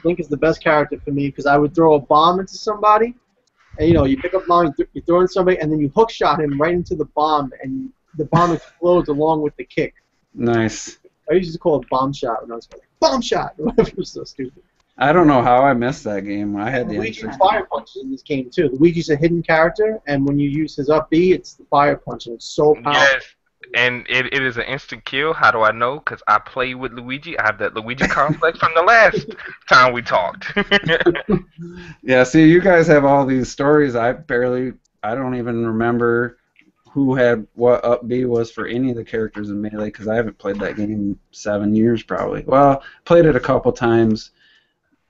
Link is the best character for me because I would throw a bomb into somebody, and you pick up a bomb, you throw it in somebody, and then you hook shot him right into the bomb, and the bomb explodes along with the kick. Nice. I used to call it bomb shot when I was like, bomb shot. It was so stupid. I don't know how I missed that game. I had the Luigi's fire punch in this game too. Luigi's a hidden character, and when you use his up B, it's the fire punch, and it's so powerful. Yes, and it is an instant kill. How do I know? Because I play with Luigi. I have that Luigi complex from the last time we talked. Yeah, see, you guys have all these stories. I don't even remember who had what up B was for any of the characters in Melee, because I haven't played that game in 7 years probably. Well, played it a couple times.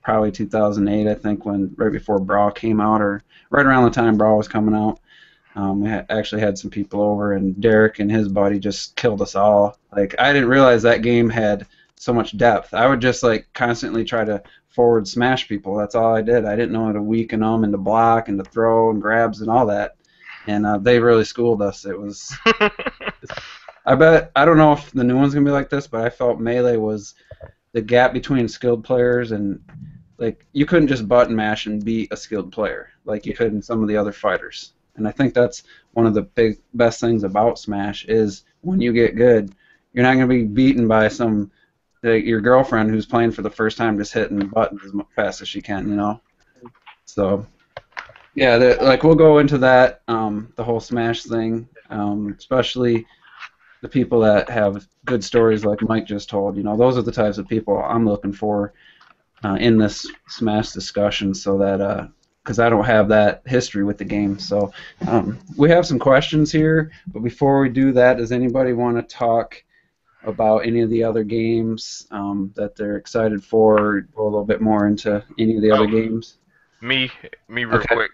Probably 2008, I think, right before Brawl came out, or right around the time Brawl was coming out. We actually had some people over, and Derek and his buddy just killed us all. Like, I didn't realize that game had so much depth. I would just constantly try to forward smash people. That's all I did. I didn't know how to weaken them and to block and to throw and grabs and all that. And they really schooled us. It was. I don't know if the new one's gonna be like this, but I felt Melee was the gap between skilled players and. Like, you couldn't just button mash and beat a skilled player like you could in some of the other fighters. And I think that's one of the best things about Smash is when you get good, you're not going to be beaten by your girlfriend who's playing for the first time just hitting buttons as fast as she can, So, yeah, we'll go into that, the whole Smash thing, especially the people that have good stories like Mike just told. Those are the types of people I'm looking for in this Smash discussion, so that because I don't have that history with the game. So we have some questions here, but before we do that, does anybody want to talk about any of the other games that they're excited for, or go a little bit more into any of the other games? Me real quick.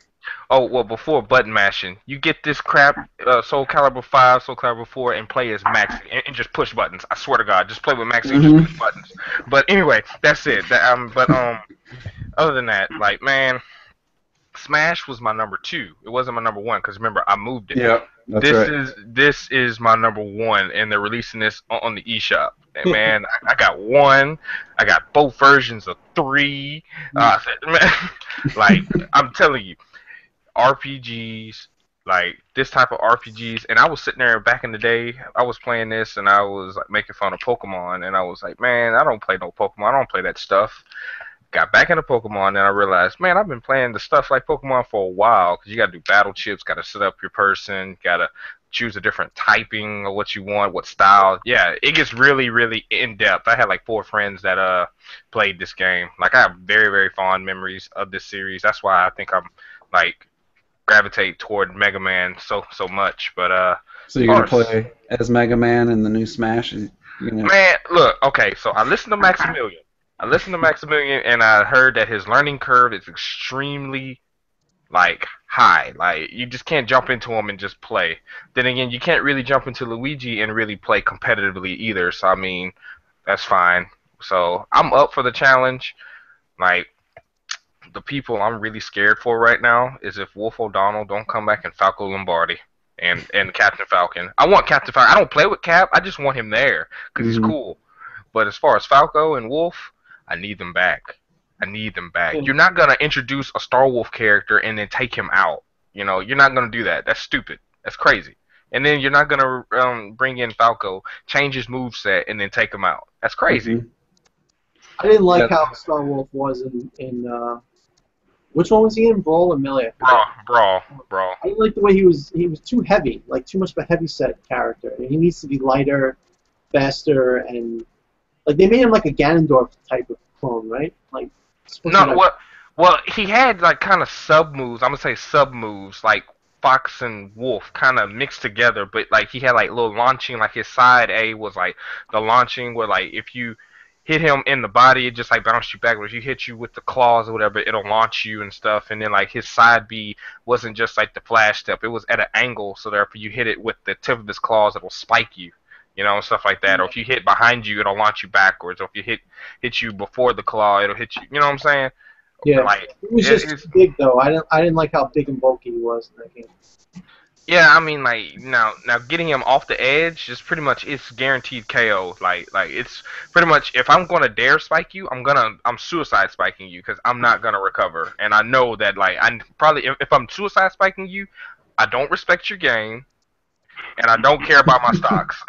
Oh, well, before button mashing, you get this crap, Soul Calibur 5, Soul Calibur 4, and play as Max and just push buttons. I swear to God, just play with Max and just push buttons. But anyway, that's it. Other than that, man, Smash was my number 2. It wasn't my number 1 because remember I moved it. Yeah, that's right. This is my number 1, and they're releasing this on the eShop. And man, I got 1. I got both versions of 3. I said, man, I'm telling you. RPGs like this type of RPGs. And I was sitting there back in the day, I was playing this and I was like making fun of Pokemon, and I was like, man, I don't play no Pokemon. I don't play that stuff. Got back into Pokemon, and I realized, man, I've been playing the stuff like Pokemon for a while, because you got to do battle chips, got to set up your person, got to choose a different typing of what you want, what style. Yeah, it gets really, really in depth. I had like 4 friends that played this game. Like I have very, very fond memories of this series. That's why I think I'm like gravitate toward Mega Man so much. But So as you're far gonna as play as Mega Man in the new Smash? You're gonna... man, look, okay, so I listened to Maximilian. And I heard that his learning curve is extremely like high. Like you just can't jump into him and just play. Then again, you can't really jump into Luigi and really play competitively either. So I mean, that's fine. So I'm up for the challenge. Like the people I'm really scared for right now is if Wolf O'Donnell don't come back and Falco Lombardi and Captain Falcon. I want Captain Falcon. I don't play with Cap. I just want him there because he's cool. But as far as Falco and Wolf, I need them back. I need them back. You're not gonna introduce a Star Wolf character and then take him out. You know, you're not gonna do that. That's stupid. That's crazy. And then you're not gonna bring in Falco, change his moveset, and then take him out. That's crazy. I didn't like how Star Wolf was in which one was he in? Brawl or Melee? Brawl. I didn't like the way he was too heavy, like too much of a heavy set character. He needs to be lighter, faster, and like they made him like a Ganondorf type of clone, right? Like well, he had like kind of sub moves. I'm gonna say sub moves, like Fox and Wolf kind of mixed together. But like he had like little launching, like his side A was like the launching where like if you hit him in the body, it just like bounced you backwards. You hit you with the claws or whatever, it'll launch you and stuff. And then like his side B wasn't just like the flash step; it was at an angle, so therefore you hit it with the tip of his claws, it'll spike you. You know, stuff like that. Or if you hit behind you, it'll launch you backwards. Or if you hit you before the claw, it'll hit you. You know what I'm saying? Yeah. Like, it was just too big though. I didn't like how big and bulky he was in that game. Yeah, I mean, like now getting him off the edge is pretty much it's guaranteed KO. Like it's pretty much if I'm gonna dare spike you, I'm suicide spiking you because I'm not gonna recover. And I know that like I probably if I'm suicide spiking you, I don't respect your game. And I don't care about my stocks.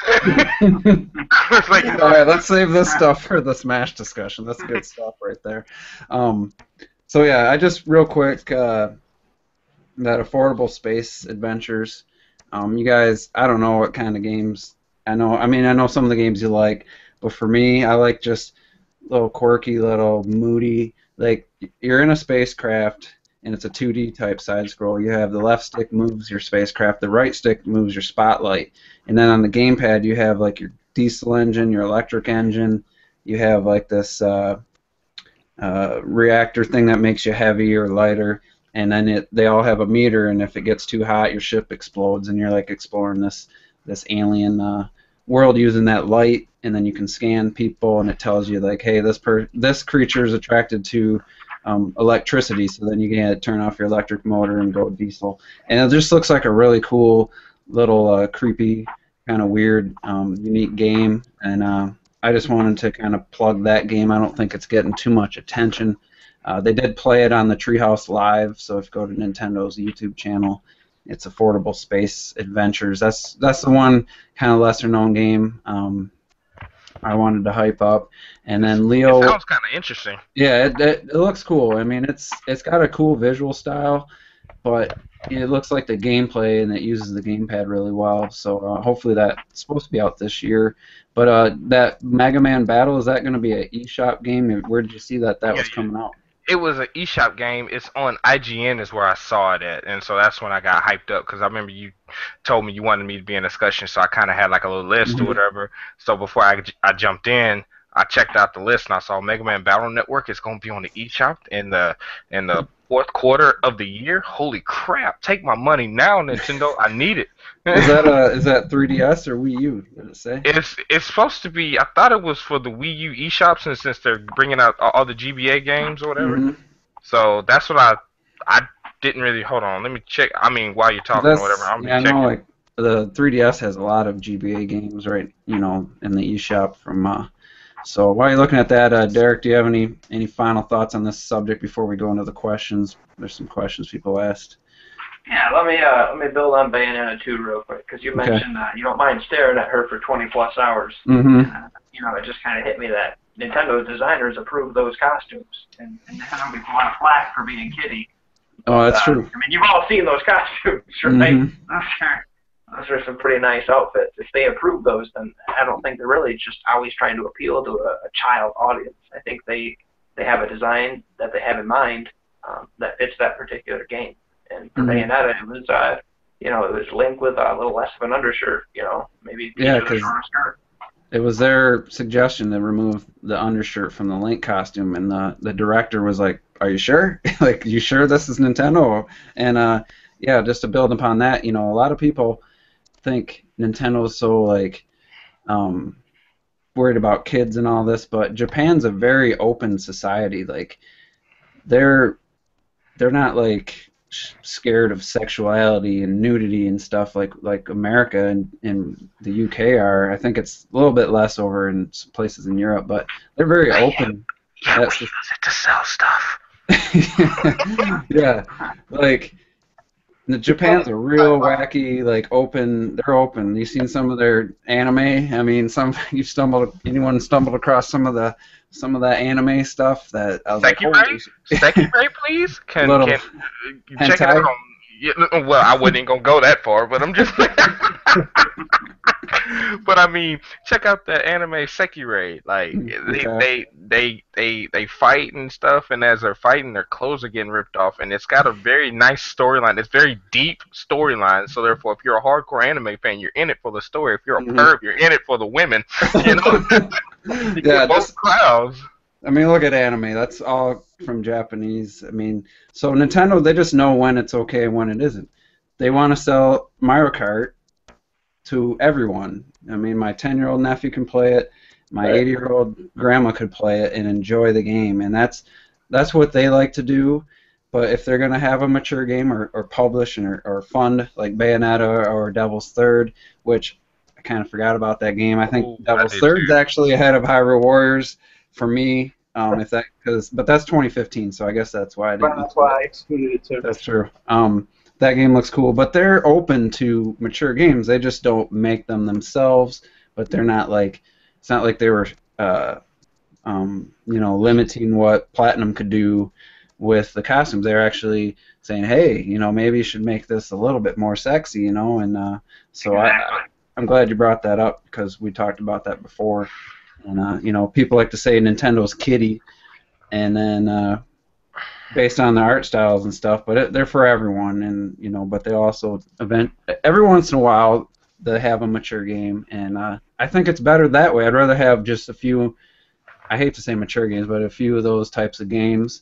It's like, all right, let's save this stuff for the Smash discussion. That's good stuff right there. So yeah, I just real quick that affordable space adventures. You guys, I don't know what kind of games. I know some of the games you like, but for me, I like just little quirky, little moody. Like you're in a spacecraft. And it's a 2D type side scroll. You have the left stick moves your spacecraft, the right stick moves your spotlight, and then on the gamepad you have like your diesel engine, your electric engine. You have like this reactor thing that makes you heavy or lighter, and then they all have a meter. And if it gets too hot, your ship explodes, and you're like exploring this alien world using that light. And then you can scan people, and it tells you like, hey, this creature is attracted to electricity, so then you can turn off your electric motor and go diesel. And it just looks like a really cool little creepy, kind of weird, unique game. And I just wanted to kind of plug that game. I don't think it's getting too much attention. They did play it on the Treehouse Live, so if you go to Nintendo's YouTube channel, it's Affordable Space Adventures. That's the one kind of lesser known game I wanted to hype up. And then Leo. It sounds kind of interesting. Yeah, it looks cool. I mean, it's got a cool visual style, but it looks like the gameplay and it uses the gamepad really well. So hopefully that's supposed to be out this year. But that Mega Man Battle, is that going to be an eShop game? Where did you see that was coming out? It was an eShop game. It's on IGN is where I saw it at, and so that's when I got hyped up because I remember you told me you wanted me to be in a discussion, so I kind of had like a little list or whatever. So before I jumped in, I checked out the list and I saw Mega Man Battle Network is going to be on the eShop in the fourth quarter of the year. Holy crap! Take my money now, Nintendo. I need it. Is that 3DS or Wii U? Did it say? It's supposed to be. I thought it was for the Wii U eShop since they're bringing out all the GBA games or whatever. So that's what I didn't really. Hold on, let me check. I mean, while you're talking or whatever, I'm checking. I know, like the 3DS has a lot of GBA games, right? You know, in the eShop from. So while you're looking at that, Derek, do you have any final thoughts on this subject before we go into the questions? There's some questions people asked. Yeah, let me build on Bayonetta 2 real quick, because you mentioned you don't mind staring at her for 20+ hours. Mm-hmm. And, you know, it just kind of hit me that Nintendo designers approved those costumes, and Nintendo gets a lot of flack for being kiddie. Oh, that's true. I mean, you've all seen those costumes, right? Those are some pretty nice outfits. If they approve those, then I don't think they're really just always trying to appeal to a child audience. I think they have a design that they have in mind that fits that particular game. And for Bayonetta, it was, you know, it was Link with a little less of an undershirt, you know, maybe a shorter skirt. It was their suggestion to remove the undershirt from the Link costume, and the director was like, "Are you sure? Like, you sure this is Nintendo?" And yeah, just to build upon that, you know, a lot of people think Nintendo's so like worried about kids and all this, but Japan's a very open society. Like, they're not like scared of sexuality and nudity and stuff like America and the UK are. I think it's a little bit less over in some places in Europe, but they're very open. Yeah, we use it to sell stuff. Yeah, like Japan's a real wacky, like open. They're open. You've seen some of their anime. I mean, anyone stumbled across some of that anime stuff that I was Sekirai, please. Can you check it out on? Yeah, well, I wasn't even gonna go that far, but I'm just. But I mean, check out the anime Sekirai. Like they fight and stuff, and as they're fighting, their clothes are getting ripped off, and it's got a very nice storyline. It's very deep storyline. So therefore, if you're a hardcore anime fan, you're in it for the story. If you're a perv, you're in it for the women. You know, yeah, both crowds. I mean, look at anime. That's all from Japanese. I mean, so Nintendo, they just know when it's okay and when it isn't. They want to sell Mario Kart to everyone. I mean, my 10-year-old nephew can play it. My 80-year-old grandma could play it and enjoy the game, and that's what they like to do. But if they're going to have a mature game or publish or fund like Bayonetta or Devil's Third, which I kind of forgot about that game. I think Devil's Third's actually ahead of Hyrule Warriors for me. But that's 2015, so I guess that's why I didn't. That's why I excluded it too. That's true. That game looks cool, but they're open to mature games. They just don't make them themselves. But they're not like, it's not like they were, you know, limiting what Platinum could do with the costumes. They're actually saying, hey, you know, maybe you should make this a little bit more sexy, you know. And so I'm glad you brought that up because we talked about that before. And you know, people like to say Nintendo's kiddie, and then based on the art styles and stuff, but they're for everyone, and you know, but they also every once in a while they have a mature game, and I think it's better that way. I'd rather have just a few. I hate to say mature games, but a few of those types of games.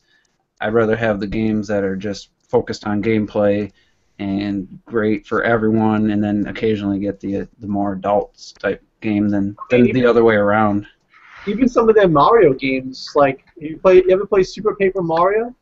I'd rather have the games that are just focused on gameplay and great for everyone, and then occasionally get the more adults type game than the other way around. Even some of their Mario games, like you ever play Super Paper Mario?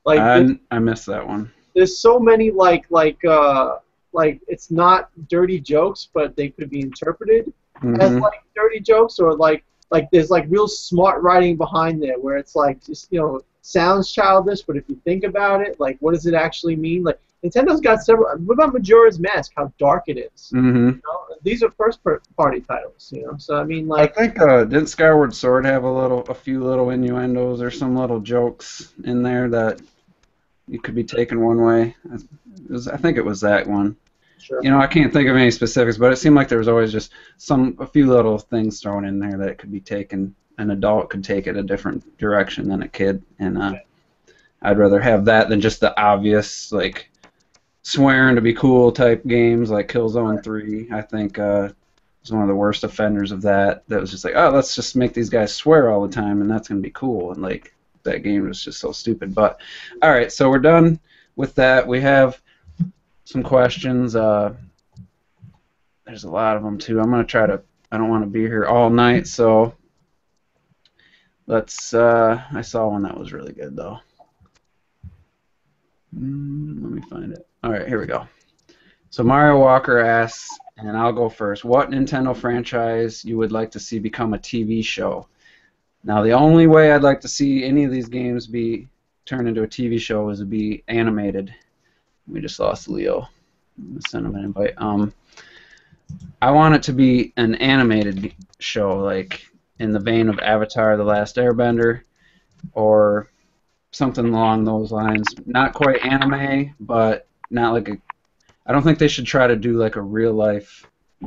Like I missed that one. There's so many like it's not dirty jokes, but they could be interpreted as like dirty jokes, or like there's like real smart writing behind there where it's like just, you know, sounds childish, but if you think about it, like what does it actually mean? Like Nintendo's got several. What about Majora's Mask? How dark it is. You know? These are first-party titles, you know. So I mean, like I think didn't Skyward Sword have a few little innuendos or some little jokes in there that you could be taken one way? I think it was that one. Sure. You know, I can't think of any specifics, but it seemed like there was always just a few little things thrown in there that could be taken. An adult could take it a different direction than a kid, and I'd rather have that than just the obvious like swearing to be cool type games like Killzone 3. I think was one of the worst offenders of that. That was just like, oh, let's just make these guys swear all the time, and that's gonna be cool. And like that game was just so stupid. But all right, so we're done with that. We have some questions. There's a lot of them too. I'm gonna try to. I don't want to be here all night, so let's. I saw one that was really good though. Let me find it. All right, here we go. So Mario Walker asks, and I'll go first, what Nintendo franchise you would like to see become a TV show? Now, the only way I'd like to see any of these games be turned into a TV show is to be animated. We just lost Leo. Send him an invite. I want it to be an animated show, like in the vein of Avatar: The Last Airbender, or something along those lines. Not quite anime, but not like a. I don't think they should try to do like a real life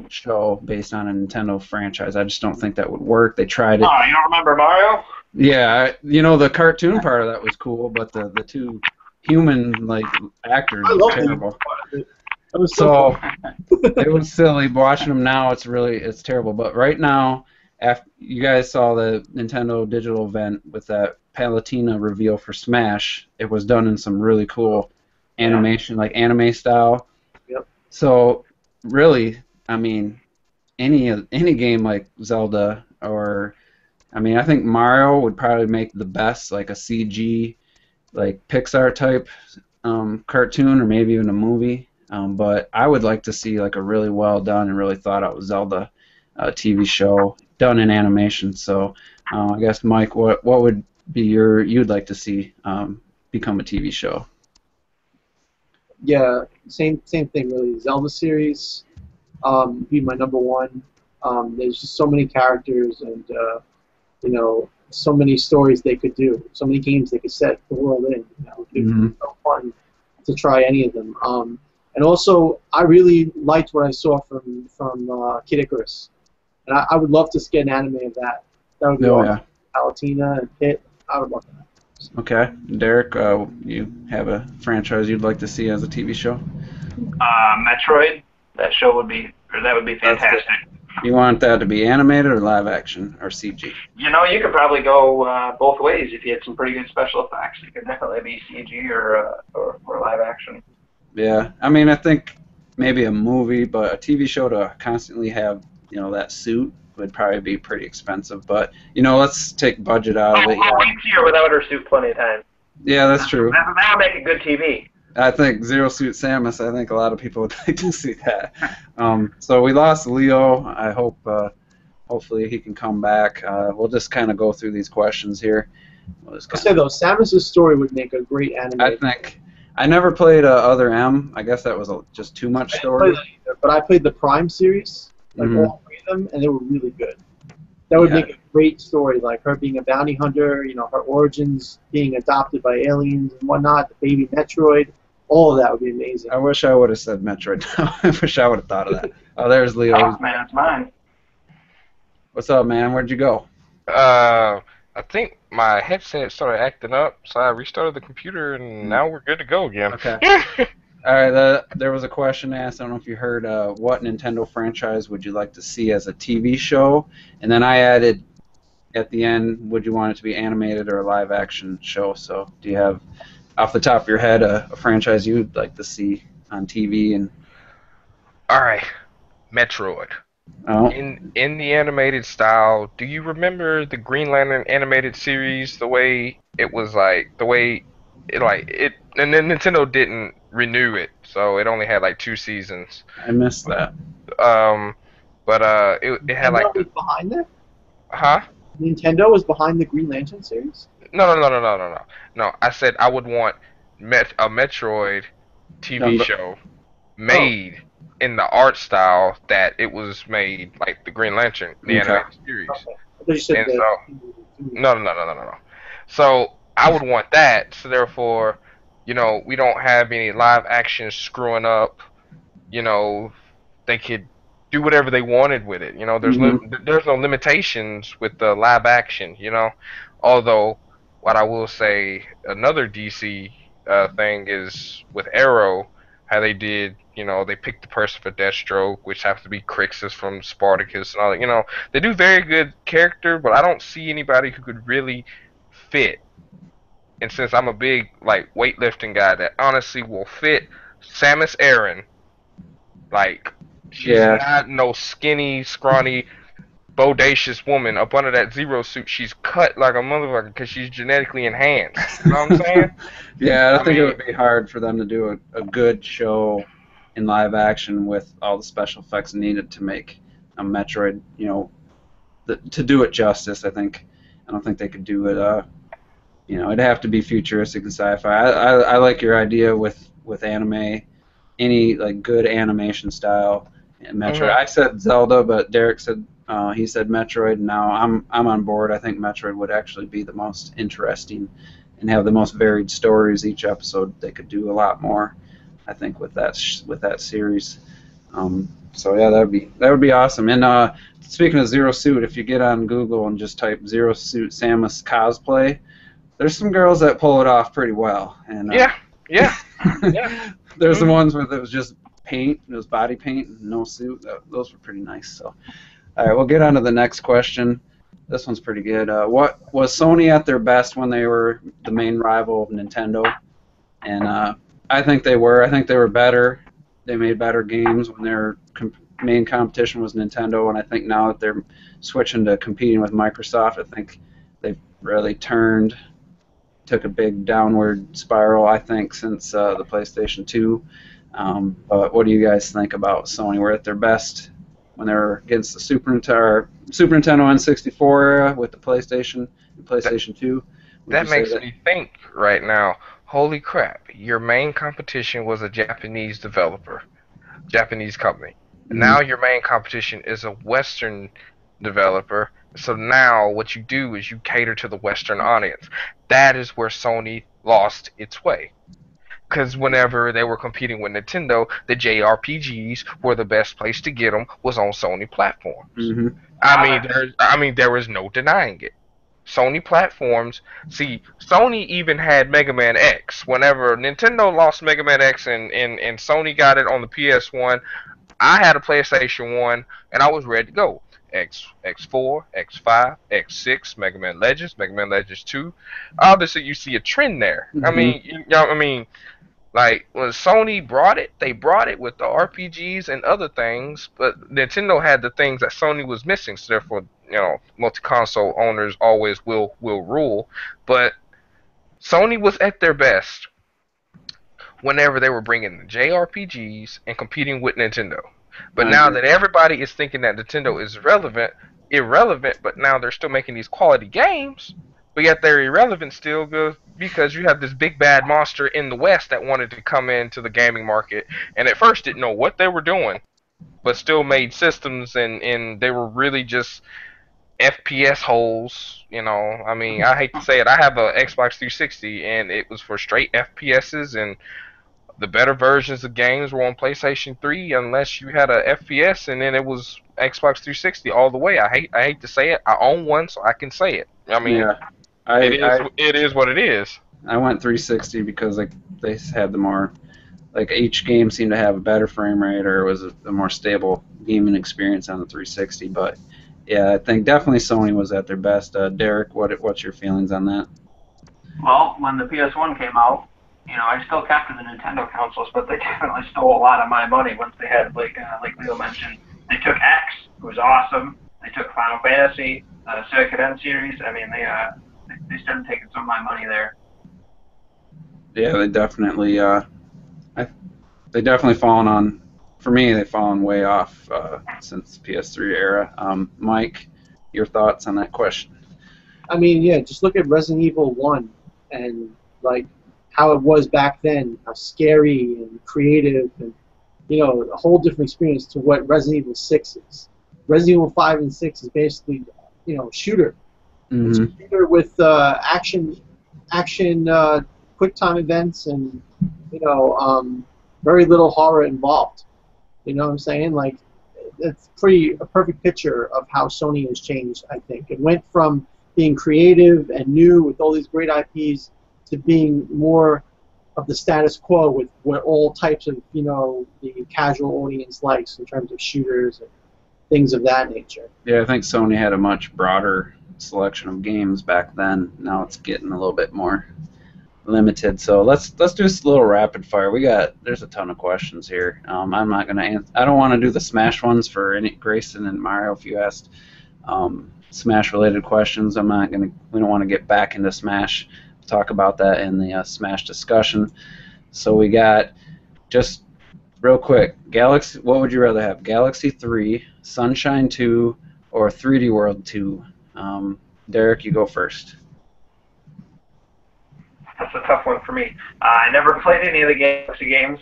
show based on a Nintendo franchise. I just don't think that would work. They tried it. Oh, you don't remember Mario? Yeah, you know, the cartoon part of that was cool, but the two human like actors I was love terrible. it. That was So fun. it was silly. Watching them now, it's terrible. But right now, after you guys saw the Nintendo digital event with that Palutena reveal for Smash, it was done in some really cool animation, like anime style. Yep. So really, I mean, any game like Zelda or, I mean, I think Mario would probably make the best, like a CG, like Pixar type cartoon, or maybe even a movie. But I would like to see like a really well done and really thought out Zelda TV show done in animation. So I guess Mike, what would be you'd like to see become a TV show? Yeah, same thing really. Zelda series be my number one. There's just so many characters and you know, so many stories they could do, so many games they could set the world in. You know, it'd be so fun to try any of them. And also, I really liked what I saw from Kid Icarus, and I would love to get an anime of that. That would be awesome. Palutena and Pit, I would love that. Okay, Derek, you have a franchise you'd like to see as a TV show? Metroid. That would be fantastic. You want that to be animated or live action or CG? You know, you could probably go both ways if you had some pretty good special effects. It could definitely be CG or live action. Yeah, I mean, I think maybe a movie, but a TV show to constantly have, you know, that suit would probably be pretty expensive. But, you know, let's take budget out of it. We've seen her without her suit plenty of times. Yeah, that's true. That'll make a good TV. I think Zero Suit Samus, I think a lot of people would like to see that. So we lost Leo. I hope, hopefully he can come back. We'll just kind of go through these questions here. I'll say though, Samus' story would make a great anime. I think. I never played Other M. I guess that was just too much story. But I played the Prime series, like all three of them, and they were really good. That would make a great story, like her being a bounty hunter, you know, her origins, being adopted by aliens and whatnot, the baby Metroid. All of that would be amazing. I wish I would have said Metroid. I wish I would have thought of that. Oh, there's Leo. Oh, man, it's mine. What's up, man? Where'd you go? I think my headset started acting up, so I restarted the computer, and now we're good to go again. Okay. All right. There was a question asked. I don't know if you heard. What Nintendo franchise would you like to see as a TV show? And then I added at the end, would you want it to be animated or a live action show? So do you have, off the top of your head, a franchise you'd like to see on TV? And all right, Metroid. Oh. In the animated style, do you remember the Green Lantern animated series? The way it was and then Nintendo didn't renew it, so it only had like 2 seasons. I missed that. But it had like was behind that? Huh? Nintendo was behind the Green Lantern series? No. I said I would want a Metroid TV show made in the art style that it was made, like the Green Lantern, the animated series. And no. So I would want that. So therefore, you know, we don't have any live action screwing up. You know, they could do whatever they wanted with it. You know, there's no limitations with the live action. You know, although what I will say, another DC thing is with Arrow, how they did. You know, they picked the person for Deathstroke, which happens to be Crixus from Spartacus and all that. You know, they do very good character, but I don't see anybody who could really fit. And since I'm a big, like, weightlifting guy that honestly will fit Samus Aran, like, she's not no skinny, scrawny, bodacious woman. Up under that Zero suit, she's cut like a motherfucker because she's genetically enhanced. You know what I'm saying? Yeah, I think it would be hard for them to do a good show in live action with all the special effects needed to make a Metroid, you know, to do it justice. I don't think they could do it. You know, it'd have to be futuristic and sci-fi. I like your idea with with anime, any like good animation style. And Metroid. Mhm. I said Zelda, but Derek said he said Metroid. And now I'm on board. I think Metroid would actually be the most interesting and have the most varied stories each episode. They could do a lot more, I think, with that series. So yeah, that would be awesome. And speaking of Zero Suit, if you get on Google and just type Zero Suit Samus cosplay, there's some girls that pull it off pretty well. And Yeah, yeah, yeah. there's the ones where it was just paint, it was body paint, and no suit. Those were pretty nice. So, all right, we'll get on to the next question. This one's pretty good. What was Sony at their best when they were the main rival of Nintendo? And I think they were. I think they were better. They made better games when their main competition was Nintendo. And I think now that they're switching to competing with Microsoft, I think they've really took a big downward spiral, I think, since the PlayStation 2. But what do you guys think about Sony? We're at their best when they were against the Super Nintendo N64 era with the PlayStation and PlayStation 2. That makes me think right now, holy crap, your main competition was a Japanese developer, Japanese company. Mhm. Now your main competition is a Western developer. So now what you do is you cater to the Western audience. That is where Sony lost its way. Because whenever they were competing with Nintendo, the JRPGs were the best place to get them was on Sony platforms. Mhm. I mean, there was no denying it. Sony platforms. See, Sony even had Mega Man X. Whenever Nintendo lost Mega Man X and Sony got it on the PS1, I had a PlayStation 1 and I was ready to go. X4, X5, X6, Mega Man Legends 2. Obviously, you see a trend there. I mean, like when Sony brought it, they brought it with the RPGs and other things, but Nintendo had the things that Sony was missing. So therefore, multi-console owners always will rule. But Sony was at their best whenever they were bringing the JRPGs and competing with Nintendo. But now that everybody is thinking that Nintendo is irrelevant, but now they're still making these quality games, but yet they're irrelevant still because you have this big bad monster in the West that wanted to come into the gaming market and at first didn't know what they were doing, but still made systems and they were really just FPS holes. I mean, I hate to say it, I have a Xbox 360 and it was for straight FPSs, and the better versions of games were on PlayStation 3 unless you had a FPS, and then it was Xbox 360 all the way. I hate to say it. I own one, so I can say it. I mean, Yeah, it is what it is. I went 360 because they had the more, like, each game seemed to have a better frame rate, or it was a more stable gaming experience on the 360. But yeah, I think definitely Sony was at their best. Derek, what's your feelings on that? Well, when the PS1 came out, I still kept the Nintendo consoles, but they definitely stole a lot of my money once they had, like Leo mentioned. They took X, who was awesome. They took Final Fantasy, Suikoden series. I mean, they started taking some of my money there. Yeah, they definitely fallen on. For me, they've fallen way off since the PS3 era. Mike, your thoughts on that question? I mean, yeah, just look at Resident Evil 1 and, like, how it was back then, how scary and creative, and, a whole different experience to what Resident Evil 6 is. Resident Evil 5 and 6 is basically, shooter. Mm-hmm. It's a shooter with action, quick time events, and, very little horror involved. You know what I'm saying? Like, it's a perfect picture of how Sony has changed, I think. It went from being creative and new with all these great IPs to being more of the status quo with what all types of, the casual audience likes in terms of shooters and things of that nature. Yeah, I think Sony had a much broader selection of games back then. Now it's getting a little bit more limited. So let's do this little rapid fire. There's a ton of questions here. I'm not gonna answer. I don't want to do the Smash ones for any Grayson and Mario. If you asked Smash related questions, we don't want to get back into Smash. Talk about that in the Smash discussion. So we got, just real quick, Galaxy. What would you rather have, Galaxy 3, Sunshine 2, or 3D World 2? Derek, you go first. That's a tough one for me. I never played any of the Galaxy games.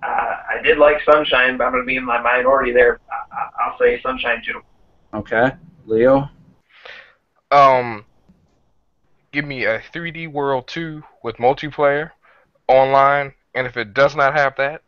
I did like Sunshine, but I'm going to be in my minority there. I'll say Sunshine too. Okay, Leo. Um, Give me a 3D World 2 with multiplayer online, and if it does not have that,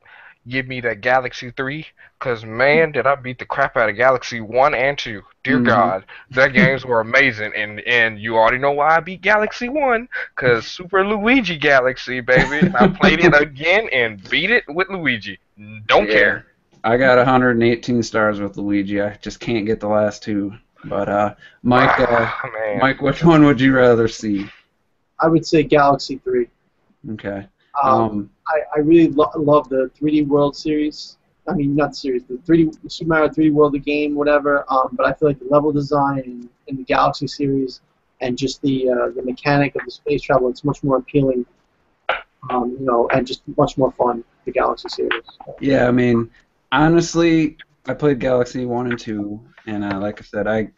give me that Galaxy 3, because man, did I beat the crap out of Galaxy 1 and 2. Dear God, their games were amazing, and you already know why I beat Galaxy 1, because Super Luigi Galaxy, baby, and I played it again and beat it with Luigi. Don't care. I got 118 stars with Luigi. I just can't get the last two. But Mike, Mike, which one would you rather see? I would say Galaxy 3. Okay. I really love the 3D World series. I mean, not series, the Super Mario 3D World, the game, whatever. But I feel like the level design in the Galaxy series and just the mechanic of the space travel, it's much more appealing. And just much more fun, the Galaxy series. Yeah, I mean, honestly, I played Galaxy 1 and 2, and like I said, I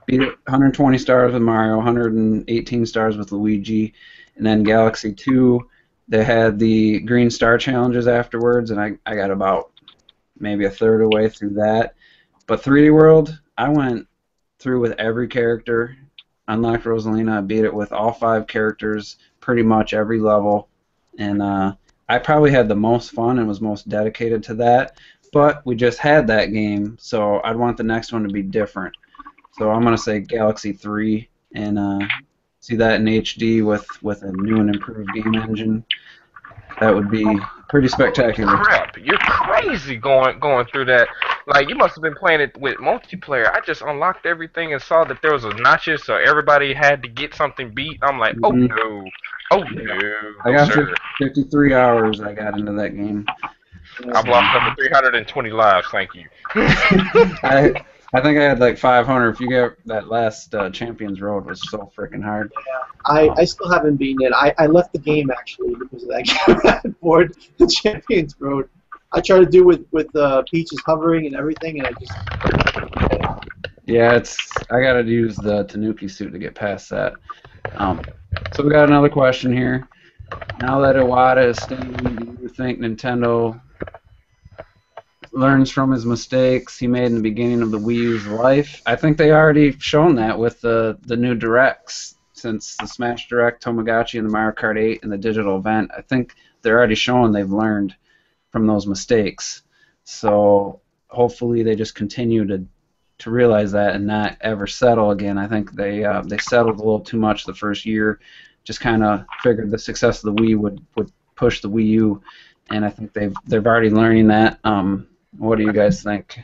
beat it 120 stars with Mario, 118 stars with Luigi, and then Galaxy 2, they had the Green Star challenges afterwards, and I got about maybe a third of the way through that. But 3D World, I went through with every character, unlocked Rosalina, I beat it with all 5 characters, pretty much every level, and I probably had the most fun and was most dedicated to that. But we just had that game, so I'd want the next one to be different. So I'm going to say Galaxy 3 and see that in HD with a new and improved game engine. That would be pretty spectacular. Crap, you're crazy going through that. Like, you must have been playing it with multiplayer. I just unlocked everything and saw that there was a notches, so everybody had to get something beat. I'm like, oh no. Oh no. I got 53 hours I got into that game. I've lost over 320 lives, thank you. I think I had like 500. If you get that last Champions Road was so freaking hard. I still haven't beaten it. I left the game actually because of that game. I got bored. The Champions Road. I tried to do with Peaches hovering and everything, and I just. Yeah, I gotta use the Tanuki suit to get past that. So we got another question here. Now that Iwata is staying, do you think Nintendo learns from his mistakes he made in the beginning of the Wii U's life? I think they already shown that with the new Directs, since the Smash Direct, Tamagotchi, and the Mario Kart 8 and the digital event. I think they're already showing they've learned from those mistakes. So hopefully they just continue to realize that and not ever settle again. I think they settled a little too much the first year. Just kind of figured the success of the Wii would push the Wii U, and I think they've already learning that. What do you guys think?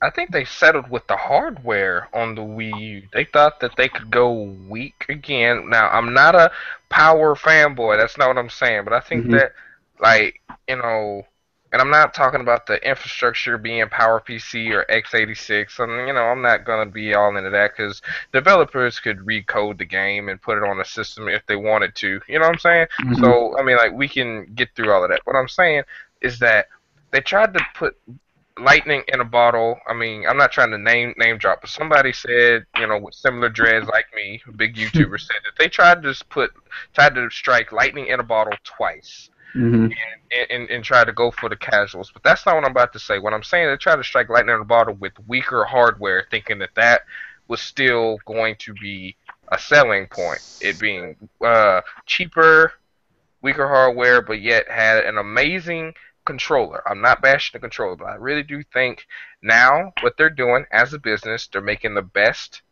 I think they settled with the hardware on the Wii U. They thought that they could go weak again. Now, I'm not a power fanboy. That's not what I'm saying. But I think that, like, and I'm not talking about the infrastructure being PowerPC or x86. I'm not going to be all into that because developers could recode the game and put it on the system if they wanted to. You know what I'm saying? So, we can get through all of that. What I'm saying is that they tried to put lightning in a bottle. I'm not trying to name drop, but somebody said, with similar dreads like me, a big YouTuber said that they tried to strike lightning in a bottle twice. And try to go for the casuals. But that's not what I'm about to say. What I'm saying, they try to strike lightning in a bottle with weaker hardware, thinking that was still going to be a selling point. It being cheaper, weaker hardware, but yet had an amazing controller. I'm not bashing the controller, but I really do think now what they're doing as a business, they're making the best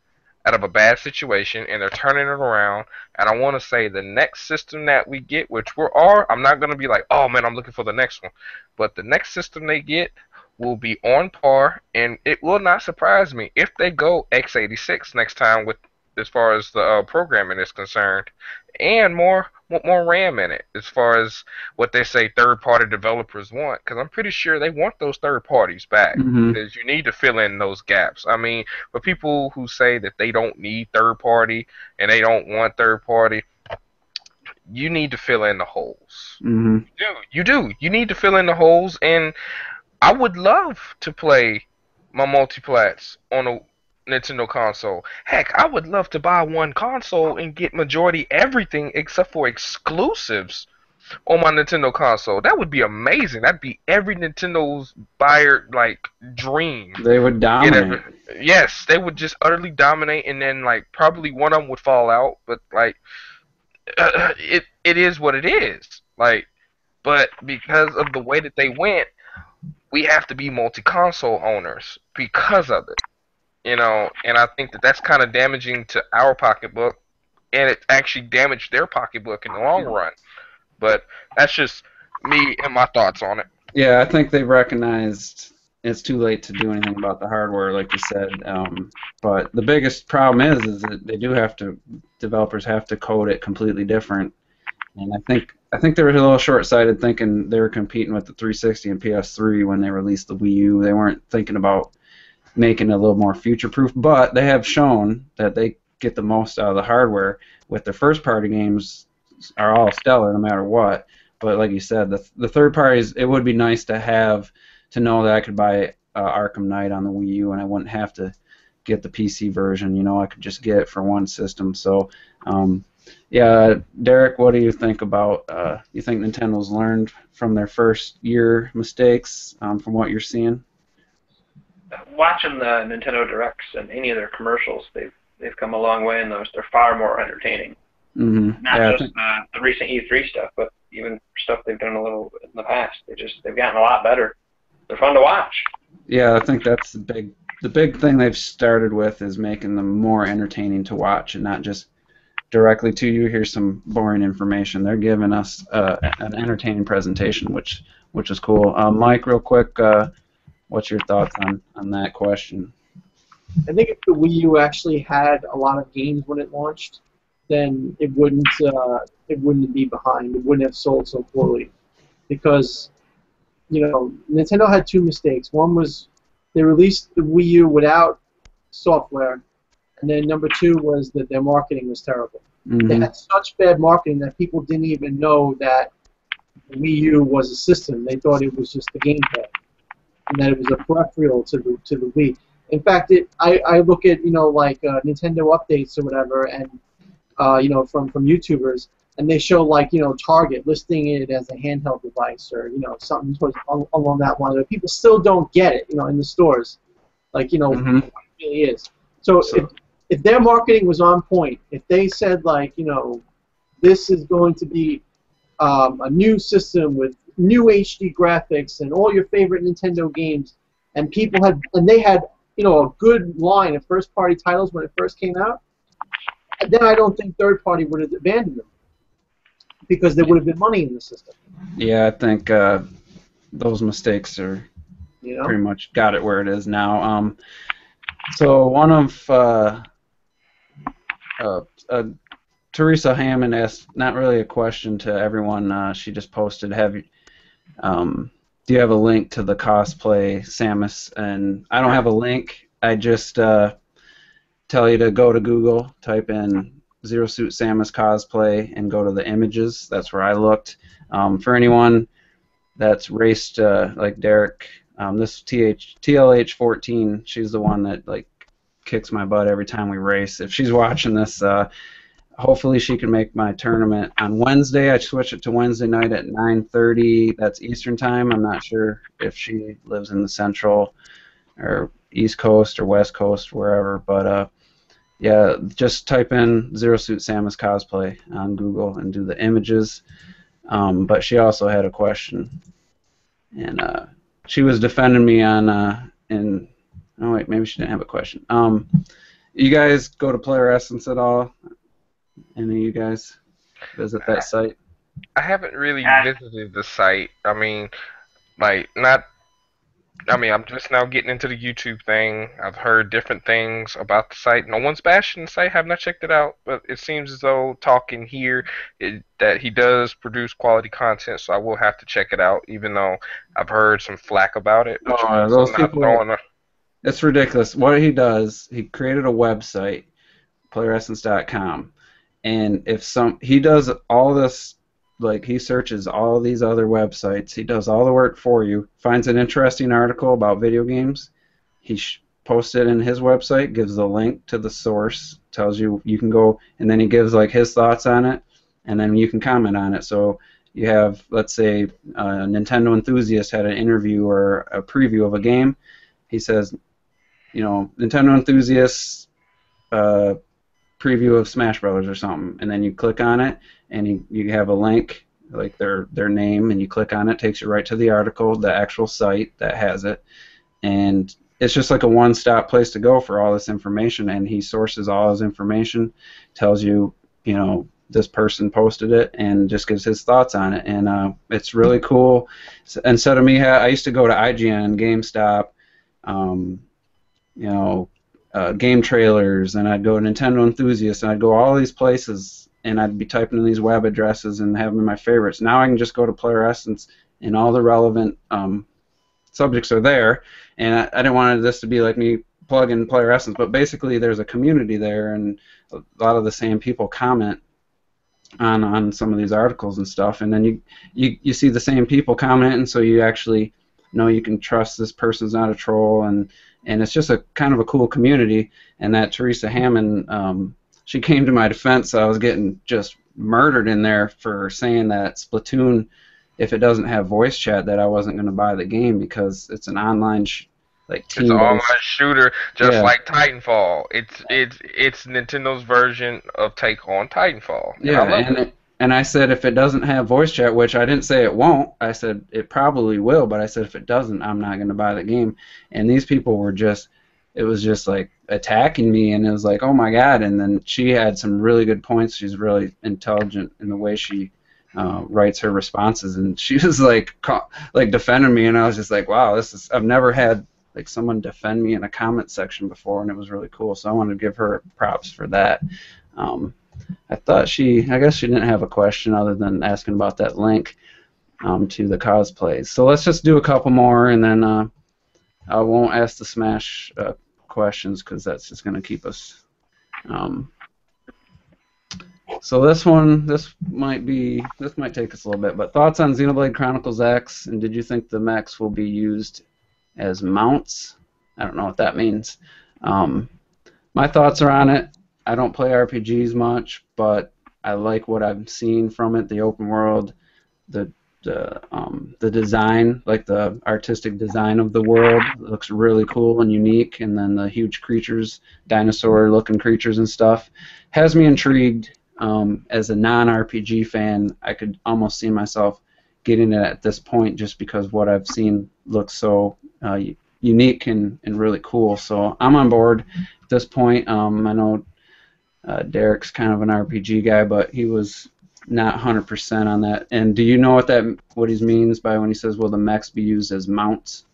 out of a bad situation, and they're turning it around. And I want to say the next system that we get, which I'm not going to be like, oh man, I'm looking for the next one. But the next system they get will be on par, and it will not surprise me if they go x86 next time as far as the programming is concerned, and more RAM in it as far as what they say third-party developers want, because I'm pretty sure they want those third parties back, because you need to fill in those gaps. For people who say that they don't need third-party and they don't want third-party, you need to fill in the holes. You do. You need to fill in the holes, and I would love to play my multiplats on a Nintendo console. Heck, I would love to buy one console and get majority everything except for exclusives on my Nintendo console. That would be amazing. That'd be every Nintendo's buyer like dream. They would Get dominate. every Yes, they would just utterly dominate, and then like probably one of them would fall out. But like it is what it is. Like, but because of the way that they went, we have to be multi-console owners because of it. And I think that that's kind of damaging to our pocketbook, and it actually damaged their pocketbook in the long run. But that's just me and my thoughts on it. Yeah, I think they've recognized it's too late to do anything about the hardware, like you said. But the biggest problem is that they do have to, developers have to code it completely different. And I think they were a little short-sighted thinking they were competing with the 360 and PS3 when they released the Wii U. They weren't thinking about making it a little more future-proof, but they have shown that they get the most out of the hardware. With their first-party games are all stellar no matter what. But like you said, the third parties, it would be nice to have to know that I could buy Arkham Knight on the Wii U and I wouldn't have to get the PC version. You know, I could just get it for one system. So, yeah, Derek, what do you think about? You think Nintendo's learned from their first year mistakes from what you're seeing? Watching the Nintendo Directs and any of their commercials, they've come a long way in those. They're far more entertaining. Mm-hmm. Not Yeah, just the recent E3 stuff, but even stuff they've done a little in the past. They've gotten a lot better. They're fun to watch. yeah, I think that's the big thing they've started with is making them more entertaining to watch and not just directly to you. Here's some boring information. They're giving us an entertaining presentation, which is cool. Mike, real quick, what's your thoughts on that question? I think if the Wii U actually had a lot of games when it launched, then it wouldn't be behind. It wouldn't have sold so poorly, because Nintendo had two mistakes. One was they released the Wii U without software, and then number two was that their marketing was terrible. Mm-hmm. They had such bad marketing that people didn't even know that Wii U was a system. They thought it was just the gamepad, and that it was a peripheral to the Wii. In fact, I look at like Nintendo updates or whatever, and from YouTubers, and they show like Target listing it as a handheld device or something along that line. But people still don't get it in the stores, like Mm-hmm. what it really is. So if their marketing was on point, if they said like this is going to be a new system with new HD graphics and all your favorite Nintendo games, and they had a good line of first-party titles when it first came out, then I don't think third-party would have abandoned them, because there would have been money in the system. Yeah, I think those mistakes are pretty much got it where it is now. So one of Teresa Hammond asked, not really a question to everyone. She just posted, do you have a link to the cosplay Samus? And I don't have a link. I just tell you to go to Google, type in Zero Suit Samus cosplay, and go to the images. That's where I looked. For anyone that's raced like Derek, this TLH14, she's the one that like kicks my butt every time we race. If she's watching this, hopefully she can make my tournament on Wednesday. I switch it to Wednesday night at 9:30. That's Eastern time. I'm not sure if she lives in the Central or East Coast or West Coast, wherever. But yeah, just type in Zero Suit Samus cosplay on Google and do the images. But she also had a question, and she was defending me on oh wait, maybe she didn't have a question. You guys go to Player Essence at all? Any of you guys visit that site? I haven't really visited the site. I mean, I'm just now getting into the YouTube thing. I've heard different things about the site. No one's bashing the site. Have not checked it out, but it seems as though talking here that he does produce quality content. So I will have to check it out, even though I've heard some flack about it. Oh, those people! It's ridiculous. What he does, he created a website, playeressence.com. And he does all this, like he searches all these other websites. He does all the work for you. Finds an interesting article about video games. He posts it in his website, gives the link to the source, tells you you can go, and then he gives like his thoughts on it, and then you can comment on it. So you have, let's say, a Nintendo enthusiast had an interview or a preview of a game. He says, Nintendo enthusiasts preview of Smash Brothers or something, and then you click on it, and you have a link, like their name, and you click on it, takes you right to the article, the actual site that has it, and it's just like a one-stop place to go for all this information. And he sources all his information, tells you, this person posted it, and just gives his thoughts on it, and it's really cool. So instead of me, I used to go to IGN, GameStop, game trailers, and I'd go to Nintendo Enthusiasts, and I'd go all these places, and I'd be typing in these web addresses and have them in my favorites. Now I can just go to Player Essence, and all the relevant subjects are there. And I didn't want this to be like me plugging Player Essence, but basically there's a community there, and a lot of the same people comment on some of these articles and stuff, and then you see the same people commenting, so you actually know you can trust this person's not a troll, and it's just a kind of a cool community. And that Teresa Hammond, she came to my defense. I was getting just murdered in there for saying that Splatoon, if it doesn't have voice chat, that I wasn't going to buy the game because it's an online team. It's an online shooter, just like Titanfall. It's Nintendo's version of Take On Titanfall. Yeah, and I said if it doesn't have voice chat, which I didn't say it won't, I said it probably will, but I said if it doesn't, I'm not going to buy the game. And these people were it was just like attacking me, and it was like, oh my God. And then she had some really good points. She's really intelligent in the way she writes her responses, and she was like defending me, and I was just like, wow, I've never had like someone defend me in a comment section before, and it was really cool. So I wanted to give her props for that. I guess she didn't have a question other than asking about that link to the cosplays. So let's just do a couple more, and then I won't ask the Smash questions because that's just going to keep us. So this might take us a little bit, but thoughts on Xenoblade Chronicles X, and did you think the mechs will be used as mounts? I don't know what that means. My thoughts are on it. I don't play RPGs much, but I like what I've seen from it. The open world, the design, like the artistic design of the world, looks really cool and unique. And then the huge creatures, dinosaur-looking creatures and stuff, has me intrigued. As a non-RPG fan, I could almost see myself getting it at this point just because what I've seen looks so unique and really cool. So I'm on board at this point. I know Derek's kind of an RPG guy, but he was not 100% on that. And do you know what he means by when he says, will the mechs be used as mounts?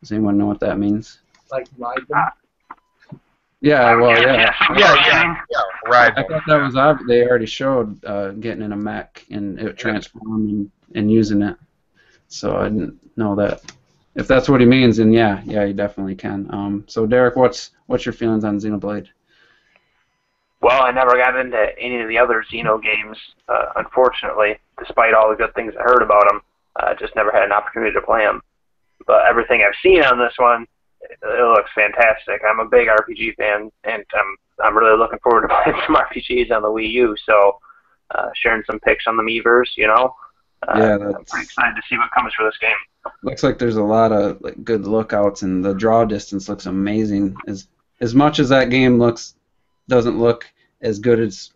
Does anyone know what that means? Like ride them? Yeah, well, yeah. Right. I thought that was obvious. They already showed getting in a mech and it transforming and using it. So I didn't know that. If that's what he means, then yeah, you definitely can. So Derek, what's your feelings on Xenoblade? Well, I never got into any of the other Xeno games, unfortunately, despite all the good things I heard about them. I just never had an opportunity to play them. But everything I've seen on this one, it looks fantastic. I'm a big RPG fan, and I'm really looking forward to playing some RPGs on the Wii U. So, sharing some pics on the Miiverse, I'm pretty excited to see what comes for this game. Looks like there's a lot of good lookouts, and the draw distance looks amazing. As much as that game doesn't look as good as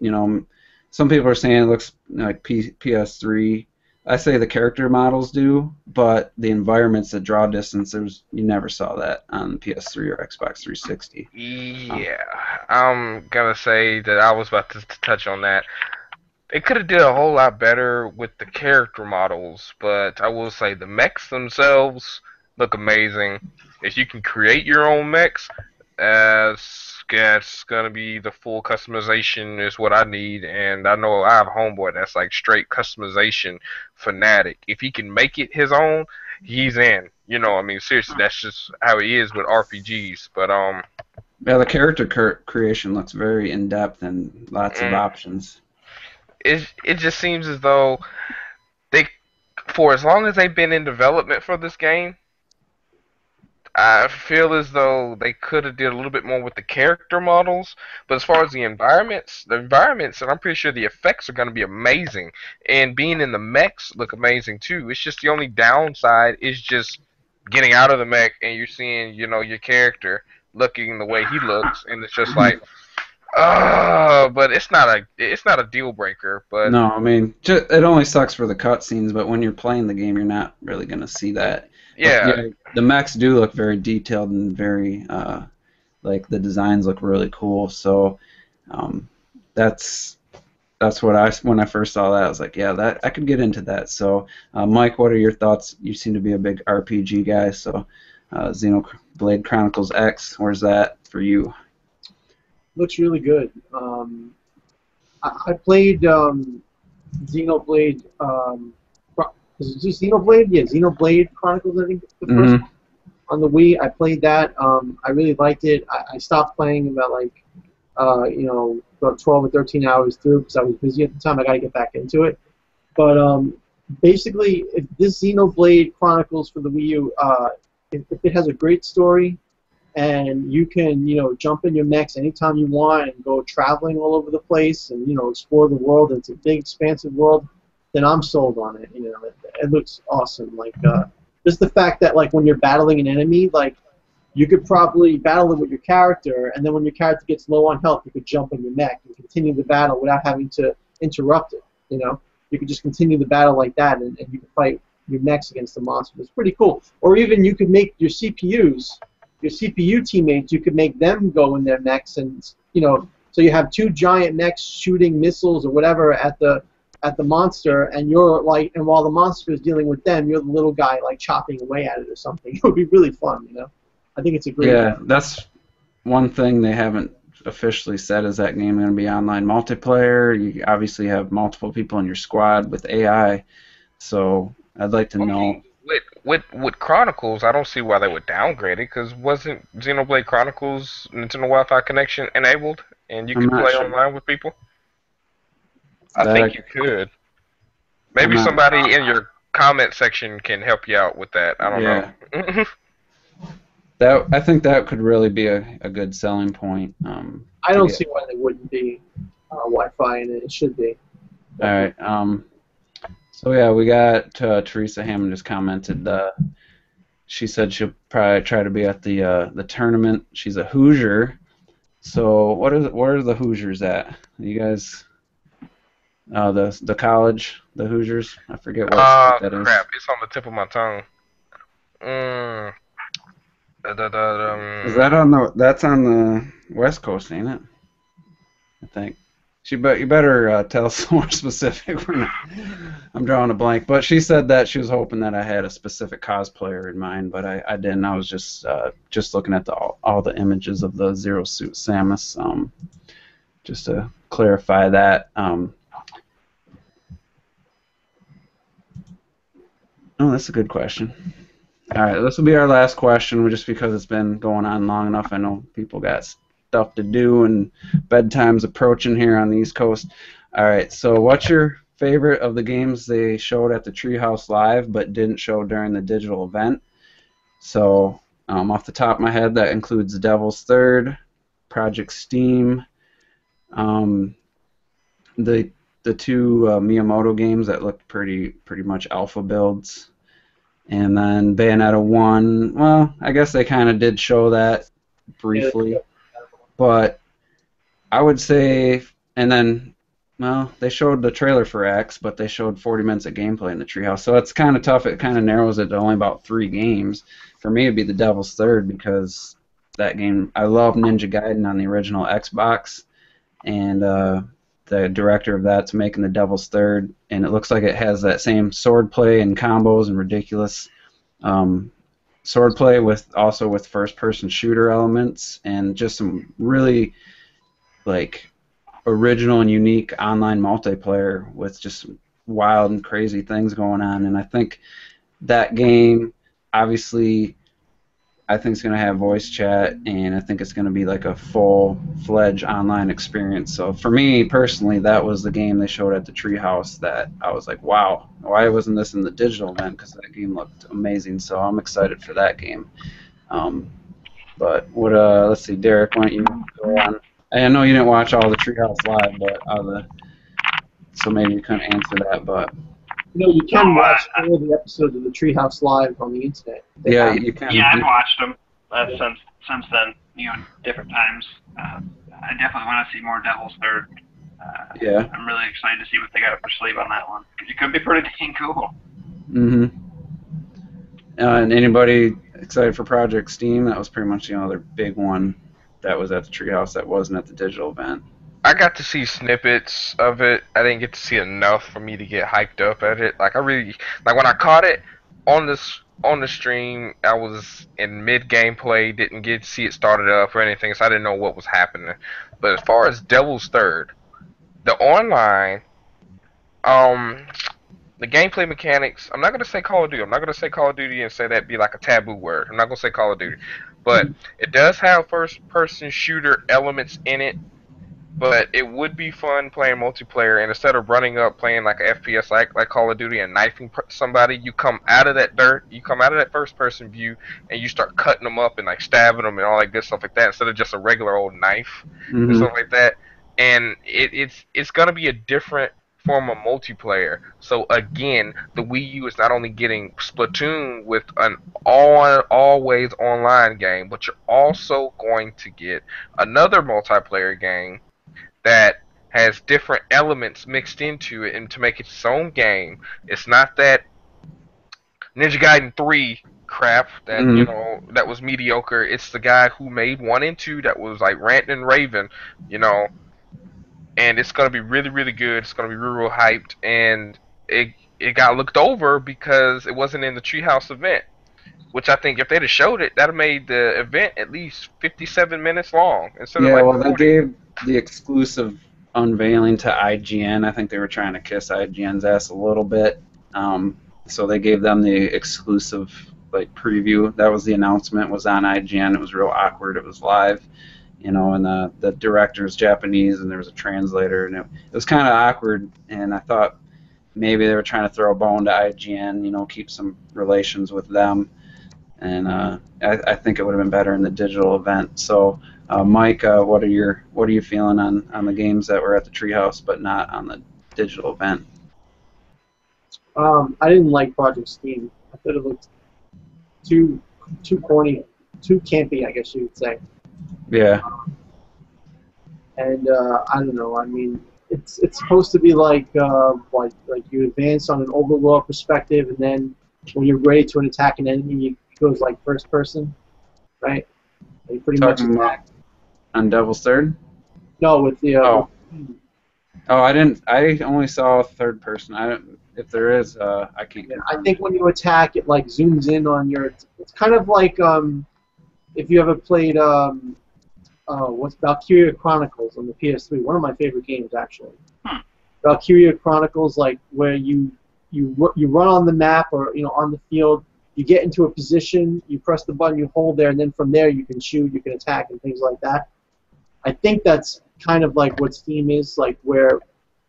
some people are saying it looks like PS3. I say the character models do, but the environments, the draw distance, you never saw that on PS3 or Xbox 360. Yeah, I'm gonna say that I was about to touch on that. They could have did a whole lot better with the character models, but I will say the mechs themselves look amazing. If you can create your own mechs, that's gonna be the full customization is what I need, and I know I have a homeboy that's like straight customization fanatic. If he can make it his own, he's in. Seriously, that's just how he is with RPGs. But yeah, the character creation looks very in depth and lots of options. It just seems as though for as long as they've been in development for this game, I feel as though they could have did a little bit more with the character models, but as far as the environments, and I'm pretty sure the effects are going to be amazing, and being in the mechs look amazing too. It's just the only downside is just getting out of the mech and you're seeing, your character looking the way he looks, and it's just like, but it's not a deal breaker, but No, I mean, it only sucks for the cutscenes, but when you're playing the game, you're not really going to see that. But yeah. yeah, the mechs do look very detailed and very, like, the designs look really cool. So um, that's what when I first saw that, I was like, yeah, that I could get into that. So, Mike, what are your thoughts? You seem to be a big RPG guy, so Xenoblade Chronicles X, where's that for you? Looks really good. I played Xenoblade. Is it just Xenoblade? Yeah, Xenoblade Chronicles. I think the first one on the Wii. I played that. I really liked it. I stopped playing about about 12 or 13 hours through because I was busy at the time. I got to get back into it. But basically, if this Xenoblade Chronicles for the Wii U, if it has a great story, and you can, jump in your mechs anytime you want and go traveling all over the place and, explore the world. It's a big, expansive world. Then I'm sold on it. It looks awesome. Like, just the fact that, like, when you're battling an enemy, like, you could probably battle it with your character, and then when your character gets low on health, you could jump in your mech and continue the battle without having to interrupt it. You could just continue the battle like that, and you could fight your mechs against the monsters. It's pretty cool. Or even you could make your CPU teammates, you could make them go in their mechs, and so you have two giant mechs shooting missiles or whatever at the monster, and and while the monster is dealing with them, you're the little guy like chopping away at it or something. It would be really fun, I think it's a great. Yeah, that's one thing they haven't officially said is that game going to be online multiplayer. You obviously have multiple people in your squad with AI, so I'd like to know. With Chronicles, I don't see why they would downgrade it, because wasn't Xenoblade Chronicles Nintendo Wi-Fi connection enabled, and you I'm could not play sure. online with people? I think you could. Maybe somebody in your comment section can help you out with that. I don't know. I think that could really be a good selling point. I don't see why there wouldn't be Wi-Fi in it. It should be. All right. So yeah, we got Teresa Hammond just commented. She said she'll probably try to be at the tournament. She's a Hoosier. So where are the Hoosiers at? You guys, the college, the Hoosiers. I forget what state that is. Crap! It's on the tip of my tongue. Is that that's on the West Coast, ain't it? I think. You better tell us more specific. I'm drawing a blank. But she said that she was hoping that I had a specific cosplayer in mind, but I didn't. I was just looking at all the images of the Zero Suit Samus, just to clarify that. Oh, that's a good question. All right, this will be our last question, just because it's been going on long enough. I know people got stuff to do and bedtime's approaching here on the East Coast. All right, so what's your favorite of the games they showed at the Treehouse Live but didn't show during the digital event? So off the top of my head, that includes Devil's Third, Project Steam, the two Miyamoto games that looked pretty much alpha builds. And then Bayonetta 1, well, I guess they kind of did show that briefly. But I would say, and then, well, they showed the trailer for X, but they showed 40 minutes of gameplay in the Treehouse. So it's kind of tough. It kind of narrows it to only about 3 games. For me, it'd be the Devil's Third, because that game, I love Ninja Gaiden on the original Xbox. And the director of that's making the Devil's Third, and it looks like it has that same swordplay and combos and ridiculous swordplay with first-person shooter elements, and just some really original and unique online multiplayer with just wild and crazy things going on. And I think that game, obviously, I think it's going to have voice chat, and I think it's going to be like a full-fledged online experience. So for me personally, that was the game they showed at the Treehouse that I was like, wow, why wasn't this in the digital event? Because that game looked amazing. So I'm excited for that game. But what? Let's see, Derek, why don't you go on? I know you didn't watch all the Treehouse Live, but so maybe you couldn't answer that. But You know, you can watch all the episodes of the Treehouse Live on the internet. yeah, you can. Yeah, I've watched them since then. Different times. I definitely want to see more Devil's Third. Yeah. I'm really excited to see what they got up their sleeve on that one. It could be pretty dang cool. And anybody excited for Project Steam? That was pretty much the other big one that was at the Treehouse that wasn't at the digital event. I got to see snippets of it. I didn't get to see enough for me to get hyped up at it. Like I really, like when I caught it on the stream, I was in mid gameplay, didn't get to see it started up or anything, so I didn't know what was happening. But as far as Devil's Third, the online, the gameplay mechanics, I'm not gonna say Call of Duty. I'm not gonna say Call of Duty and say that'd be like a taboo word. I'm not gonna say Call of Duty, but it does have first-person shooter elements in it. But it would be fun playing multiplayer, and instead of running up playing like an FPS like Call of Duty and knifing somebody, you come out of that dirt, you come out of that first-person view, and you start cutting them up and like stabbing them and all that good stuff like that, instead of just a regular old knife and stuff like that. And it's gonna be a different form of multiplayer. So again, the Wii U is not only getting Splatoon with an always online game, but you're also going to get another multiplayer game that has different elements mixed into it and to make it its own game. It's not that Ninja Gaiden 3 crap that that was mediocre. It's the guy who made 1 and 2 that was like ranting and raving, and it's gonna be really, really good. It's gonna be real hyped, and it got looked over because it wasn't in the Treehouse event. Which I think if they'd have showed it, that'd have made the event at least 57 minutes long instead of like 40. They gave the exclusive unveiling to IGN. I think they were trying to kiss IGN's ass a little bit. So they gave them the exclusive preview. That was the announcement. Was on IGN. It was real awkward. It was live, and the director's Japanese, and there was a translator, and it was kind of awkward. And I thought maybe they were trying to throw a bone to IGN, keep some relations with them. And I think it would have been better in the digital event. So, Mike, what are you feeling on the games that were at the Treehouse but not on the digital event? I didn't like Project Steam. I thought it looked too corny, too campy, I guess you would say. Yeah. And I don't know. I mean, it's supposed to be like you advance on an overworld perspective, and then when you're ready to attack an enemy, it goes like first person, right? You pretty much attack. On Devil's Third? No, with the. I didn't. I only saw third person. If there is, I can't. Yeah, I think when you attack, it like zooms in on your. It's kind of like if you ever played what's Valkyria Chronicles on the PS3. One of my favorite games, actually. Valkyria Chronicles, like where you run on the map or on the field. You get into a position, you press the button, you hold there, and then from there you can shoot, you can attack, and things like that. I think that's kind of like what Steam is, like where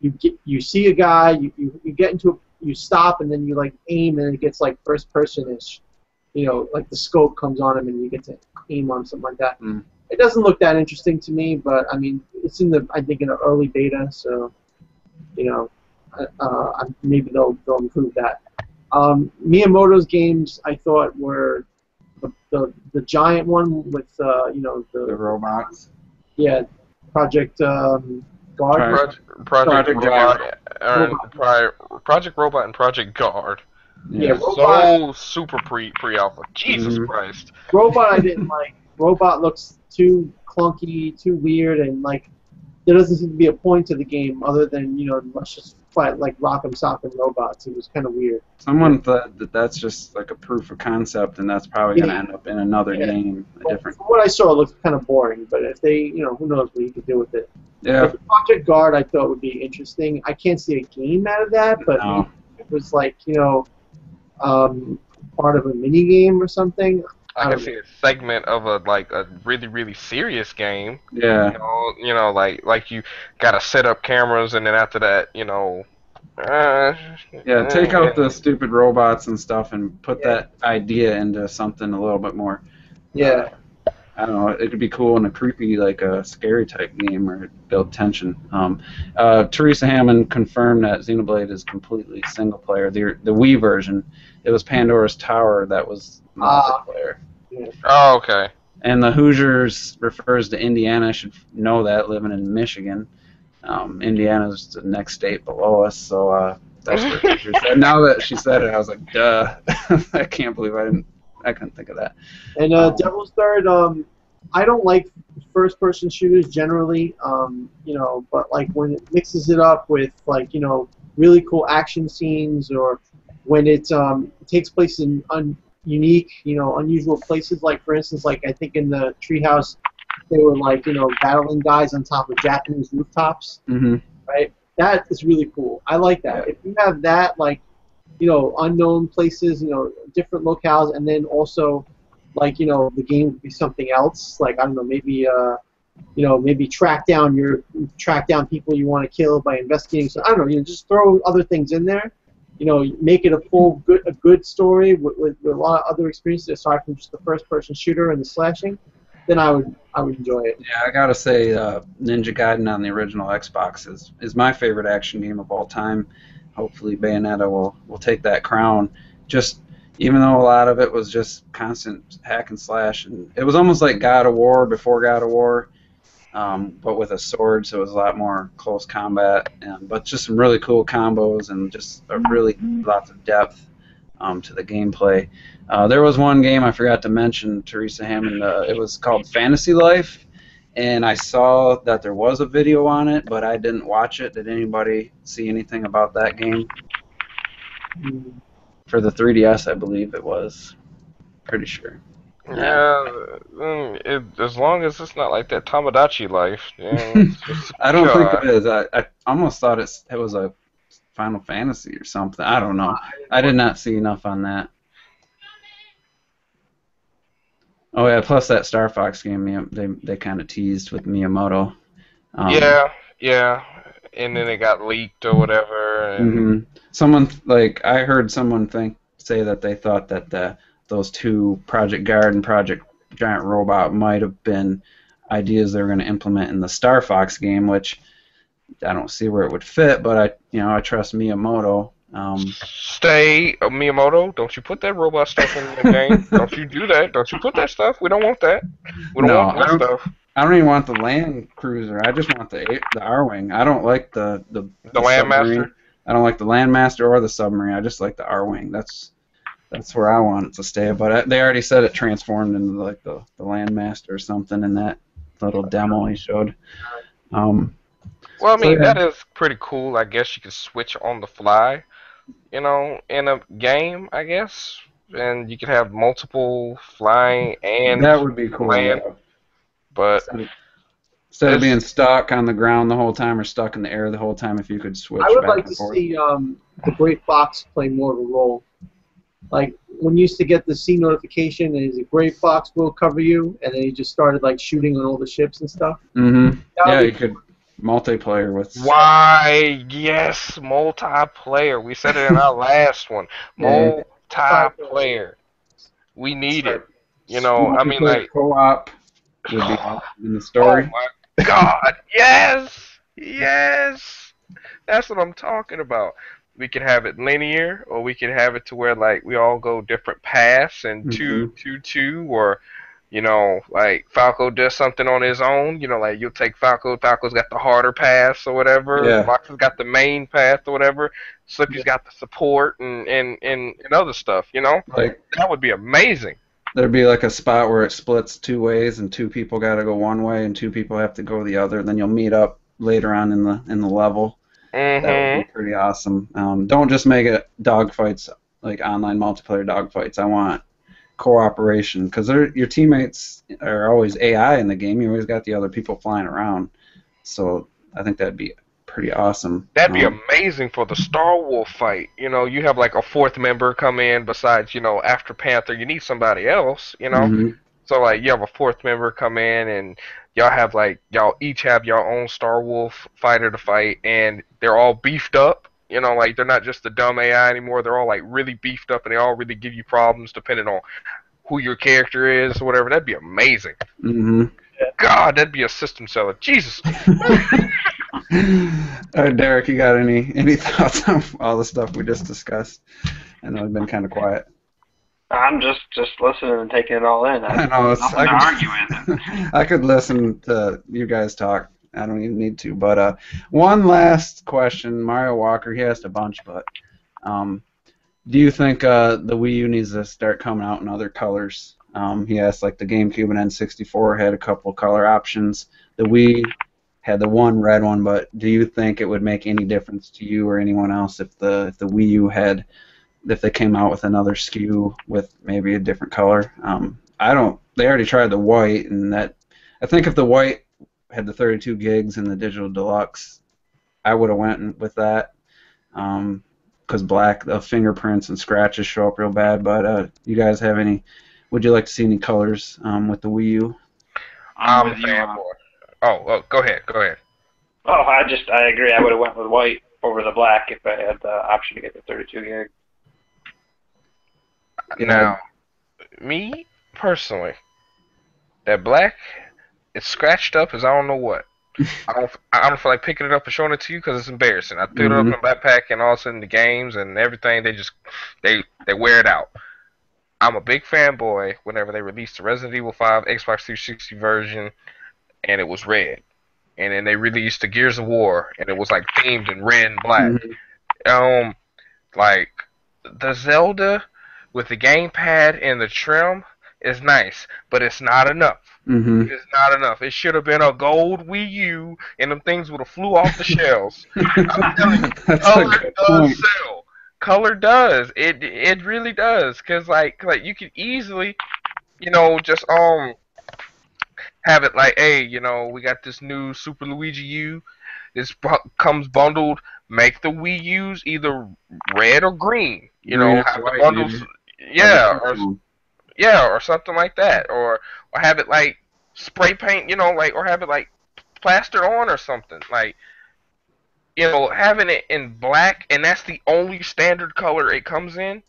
you see a guy, you get into you stop, and then you like aim, and it gets like first person-ish. Like the scope comes on him, and you get to aim on something like that. It doesn't look that interesting to me, but I mean, it's I think in the early beta, so maybe they'll improve that. Miyamoto's games I thought were the giant one with the robots. Yeah, Project Guard. Project Robot and Project Guard. Yeah, so super pre-alpha. Jesus Christ. Robot I didn't like. Robot looks too clunky, too weird, and like there doesn't seem to be a point to the game other than let's just fight like Rock'em Sock'em robots. It was kind of weird. Someone thought that's just like a proof of concept, and that's probably going to end up in another game, different. From what I saw, it looked kind of boring. But if they, who knows what you could do with it. Yeah. But Project Guard, I thought would be interesting. I can't see a game out of that, but maybe it was like part of a mini game or something. I can see a segment of a really, really serious game. Yeah. Like you gotta set up cameras, and then after that, take out the stupid robots and stuff, and put that idea into something a little bit more, Yeah. I don't know. It could be cool in a creepy, like a scary type game or build tension. Teresa Hammond confirmed that Xenoblade is completely single player. The Wii version, it was Pandora's Tower that was multiplayer. Yeah. Oh, okay. And the Hoosiers refers to Indiana. I should know that, living in Michigan. Indiana's the next state below us, so that's what Hoosiers said. Now that she said it, I was like, duh. I can't believe I couldn't think of that. And Devil's Third, I don't like first-person shooters generally, you know, but like when it mixes it up with like, you know, really cool action scenes, or when it takes place in unique, you know, unusual places. Like for instance, like I think in the Treehouse, they were like, you know, battling guys on top of Japanese rooftops, right? That is really cool. I like that. Yeah. If you have that, like, you know, unknown places, you know, different locales, and then also, like, you know, the game would be something else. Like, I don't know, maybe, you know, maybe track down people you want to kill by investigating. So I don't know, you know, just throw other things in there. You know, make it a good story with a lot of other experiences aside from just the first-person shooter and the slashing. Then I would enjoy it. Yeah, I gotta say, Ninja Gaiden on the original Xbox is my favorite action game of all time. Hopefully, Bayonetta will take that crown. Just even though a lot of it was just constant hack and slash, and it was almost like God of War before God of War, but with a sword, so it was a lot more close combat. But just some really cool combos and just really lots of depth to the gameplay. There was one game I forgot to mention, Teresa Hammond. It was called Fantasy Life, and I saw that there was a video on it, but I didn't watch it. Did anybody see anything about that game? For the 3DS, I believe it was. Pretty sure. Yeah, as long as it's not like that Tamagotchi life. Yeah, I don't think it is. I almost thought it was a Final Fantasy or something. I don't know. I did not see enough on that. Oh yeah, plus that Star Fox game, they kind of teased with Miyamoto. Yeah, and then it got leaked or whatever. And Someone I heard someone say that they thought that those two, Project Guard and Project Giant Robot, might have been ideas they were going to implement in the Star Fox game, which I don't see where it would fit, but I trust Miyamoto. Stay, Miyamoto. Don't you put that robot stuff in the game? Don't you do that? Don't you put that stuff? We don't want that. We don't want that stuff. I don't even want the Land Cruiser. I just want the R-wing. I don't like the Landmaster. I don't like the Landmaster or the submarine. I just like the R-wing. That's where I want it to stay. But they already said it transformed into like the Landmaster or something in that little demo he showed. Well, I mean, that is pretty cool. I guess you can switch on the fly, you know, in a game, I guess. And you could have multiple flying and that would be cool. land. Yeah. But instead of being stuck on the ground the whole time or stuck in the air the whole time, if you could switch I would back like and to forth. see the Great Fox play more of a role. Like when you used to get the C notification, and the Great Fox will cover you, and then he just started like shooting on all the ships and stuff. Yeah, you could multiplayer with. Why? Yes, multiplayer. We said it in our last one. Multiplayer. We need it. You know, I mean, like co-op would be in the story. Oh my God! Yes, yes. That's what I'm talking about. We could have it linear, or we could have it to where like we all go different paths and two, or you know, like Falco does something on his own. You know, like you'll take Falco. Falco's got the harder paths or whatever. Yeah. Fox has got the main path or whatever. Slippy's got the support and other stuff. You know, Like that would be amazing. there'd be like a spot where it splits two ways, and two people got to go one way, and two people have to go the other. Then you'll meet up later on in the level. That would be pretty awesome. Don't just make it dogfights, like online multiplayer dogfights. I want cooperation, because your teammates are always AI in the game. You always got the other people flying around. So I think that'd be pretty awesome. That'd be amazing for the Star Wolf fight. You know, you have like a fourth member come in besides, you know, after Panther. You need somebody else, you know. So like you have a fourth member come in, and y'all each have your own Star Wolf fighter to fight, and they're all beefed up. You know, like they're not just the dumb AI anymore. They're all like really beefed up, and they all really give you problems depending on who your character is or whatever. That'd be amazing. Mm-hmm. God, that'd be a system seller. Jesus. All right, Derek, you got any thoughts on all the stuff we just discussed? I know I've been kind of quiet. I'm just listening and taking it all in. I know. Nothing to argue with. I could listen to you guys talk. I don't even need to. But one last question. Mario Walker, he asked a bunch, but do you think the Wii U needs to start coming out in other colors? He asked, like, the GameCube and N64 had a couple color options. The Wii had the one red one, but do you think it would make any difference to you or anyone else if the Wii U had, if they came out with another SKU with maybe a different color? I don't. They already tried the white, and that, I think if the white had the 32 gigs and the digital deluxe, I would have went with that. Because black, the fingerprints and scratches show up real bad. But you guys have any? Would you like to see any colors with the Wii U? I'm a fan for it. Oh, go ahead. Oh, I agree. I would have went with white over the black if I had the option to get the 32 gig. Now, me personally, that black, it's scratched up as I don't know what. I don't feel like picking it up and showing it to you because it's embarrassing. I threw it up in my backpack, and all of a sudden the games and everything, they wear it out. I'm a big fanboy whenever they released the Resident Evil 5 Xbox 360 version, and it was red. And then they released the Gears of War, and it was like themed in red and black. Like the Zelda with the gamepad and the trim is nice, but it's not enough. It's not enough. It should have been a gold Wii U, and them things would have flew off the shelves. I'm telling you, color does sell. Color does. It really does. Cause like you could easily, just have it like, hey, we got this new Super Luigi U. This comes bundled. Make the Wii U's either red or green. Have the bundles. Or something like that, or have it like spray paint, or have it like plastered on or something, like, having it in black, and that's the only standard color it comes in.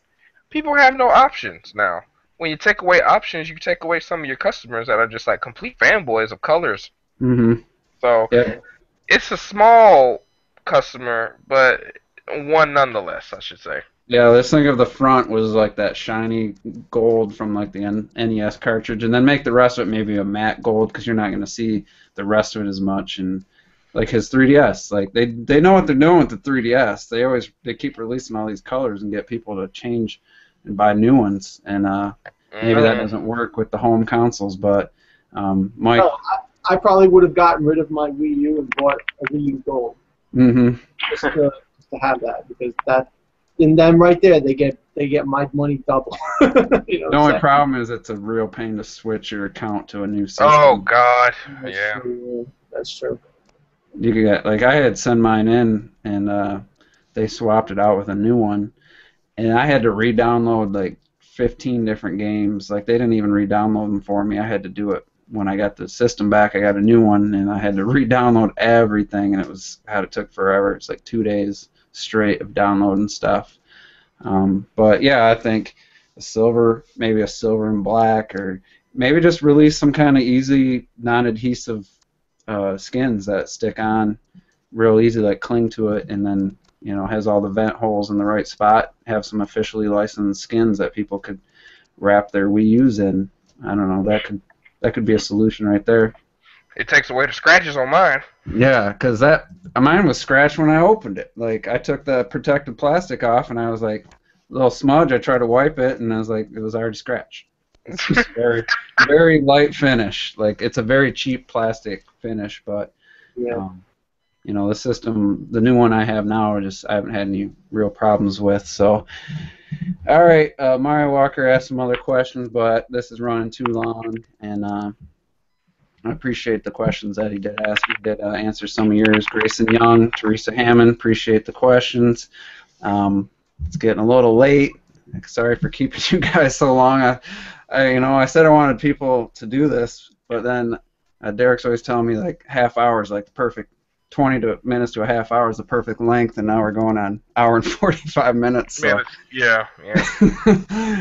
People have no options now. When you take away options, you take away some of your customers that are just like complete fanboys of colors. So it's a small customer, but one nonetheless, I should say. Yeah, let's think of the front was like that shiny gold from like the NES cartridge, and then make the rest of it maybe a matte gold because you're not going to see the rest of it as much. And like his 3DS, like they know what they're doing with the 3DS. They keep releasing all these colors and get people to change and buy new ones. And maybe that doesn't work with the home consoles, but Mike. No, I probably would have gotten rid of my Wii U and bought a Wii U Gold. Just to have that, because that. In them right there, they get my money double. The only problem is it's a real pain to switch your account to a new system. Oh God, That's true. You could get, like, I had sent mine in, and they swapped it out with a new one, and I had to re-download like 15 different games. Like, they didn't even re-download them for me. I had to do it when I got the system back. I got a new one, and I had to re-download everything, and it took forever. It's like 2 days straight of downloading stuff. But yeah, I think maybe a silver and black, or maybe just release some kind of easy non-adhesive skins that stick on real easy, like cling to it, and then has all the vent holes in the right spot. Have some officially licensed skins that people could wrap their Wii U's in. I don't know, that could be a solution right there. It takes away the scratches on mine. Yeah, because mine was scratched when I opened it. Like, I took the protective plastic off, and I was like, a little smudge. I tried to wipe it, and I was like, it was already scratched. It's just very, very light finish. Like, it's a very cheap plastic finish, but the system, the new one I have now, I haven't had any real problems with. So, all right, Mario Walker asked some other questions, but this is running too long, and I appreciate the questions that he did ask. He did answer some of yours. Grayson Young, Teresa Hammond, appreciate the questions. It's getting a little late. Sorry for keeping you guys so long. I said I wanted people to do this, but then Derek's always telling me like half hour is like the perfect 20 minutes to a half hour is the perfect length, and now we're going on hour and 45 minutes. So. Yeah.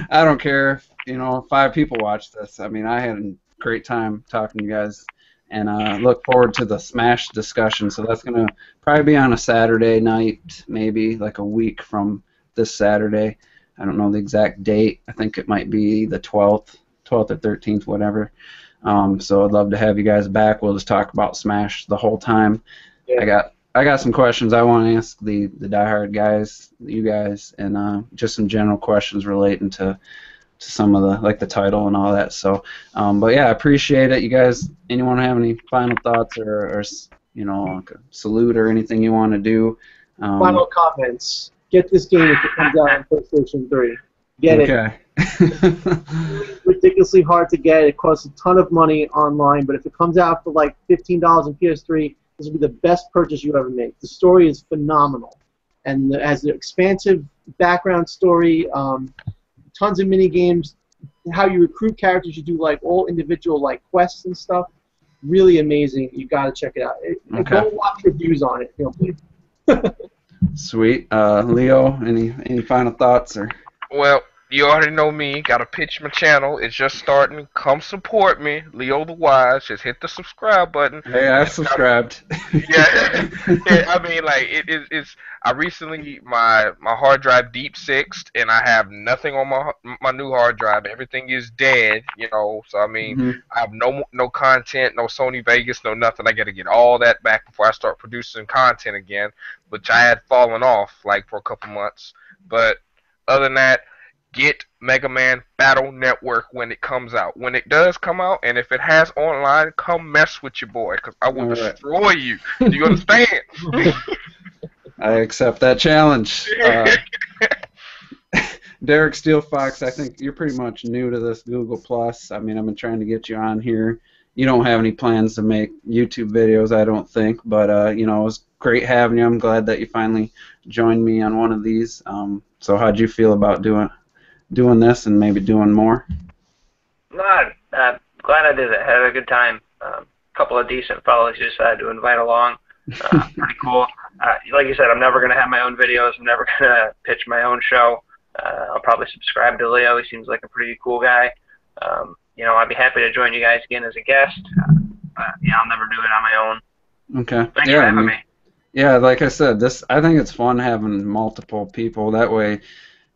I don't care 5 people watch this. I mean, I had a great time talking to you guys, and look forward to the Smash discussion. So that's going to probably be on a Saturday night, maybe like a week from this Saturday. I don't know the exact date. I think it might be the 12th or 13th, whatever. So I'd love to have you guys back. We'll just talk about Smash the whole time. Yeah. I got some questions I want to ask the diehard guys, you guys, and just some general questions relating to some of the title and all that. So, but yeah, I appreciate it. You guys, anyone have any final thoughts or like a salute or anything you want to do? Final comments. Get this game if it comes out on PlayStation 3. Get it. Okay. It's ridiculously hard to get. It costs a ton of money online, but if it comes out for like $15 on PS3, this will be the best purchase you ever make. The story is phenomenal, and it has an expansive background story, tons of mini games, how you recruit characters. You do like all individual like quests and stuff. Really amazing. You got to check it out. Okay. Go watch reviews on it. Please. Sweet. Leo, any final thoughts or? Well, you already know me. Got to pitch my channel. It's just starting. Come support me, Leo the Wise. Just hit the subscribe button. Hey, I've subscribed. Yeah, I mean, like it's. I recently my hard drive deep sixed, and I have nothing on my new hard drive. Everything is dead, So I mean, I have no content, no Sony Vegas, no nothing. I got to get all that back before I start producing content again, which I had fallen off like for a couple months. But other than that, get Mega Man Battle Network when it comes out. When it does come out, and if it has online, come mess with your boy, because I will destroy you. Do you understand? I accept that challenge. Derek Steelfox, I think you're pretty much new to this Google Plus. I mean, I've been trying to get you on here. You don't have any plans to make YouTube videos, I don't think, but it was great having you. I'm glad that you finally joined me on one of these. So how'd you feel about doing this and maybe doing more? Glad I did it. Had a good time. A couple of decent fellows you decided to invite along. Pretty cool. Like you said, I'm never going to have my own videos. I'm never going to pitch my own show. I'll probably subscribe to Leo. He seems like a pretty cool guy. I'd be happy to join you guys again as a guest. I'll never do it on my own. Okay. Thanks for having me. Yeah, like I said, I think it's fun having multiple people. That way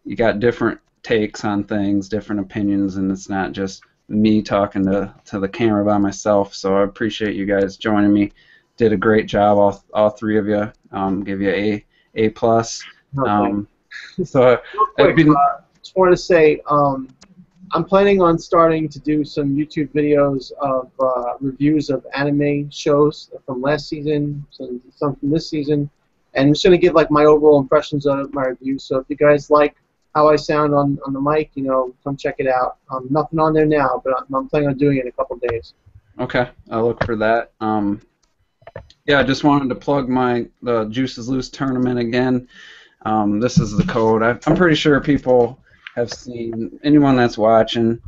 you got different takes on things, different opinions, and it's not just me talking to the camera by myself. So I appreciate you guys joining me. Did a great job, all 3 of you. Give you A plus. So real quick, just wanted to say I'm planning on starting to do some YouTube videos of reviews of anime shows from last season, some from this season, and I'm just going to give like my overall impressions of my reviews. So if you guys like how I sound on the mic, come check it out. Nothing on there now, but I'm planning on doing it in a couple days. Okay, I'll look for that. Yeah, I just wanted to plug the Juices Loose tournament again. This is the code. I'm pretty sure people have seen, anyone that's watching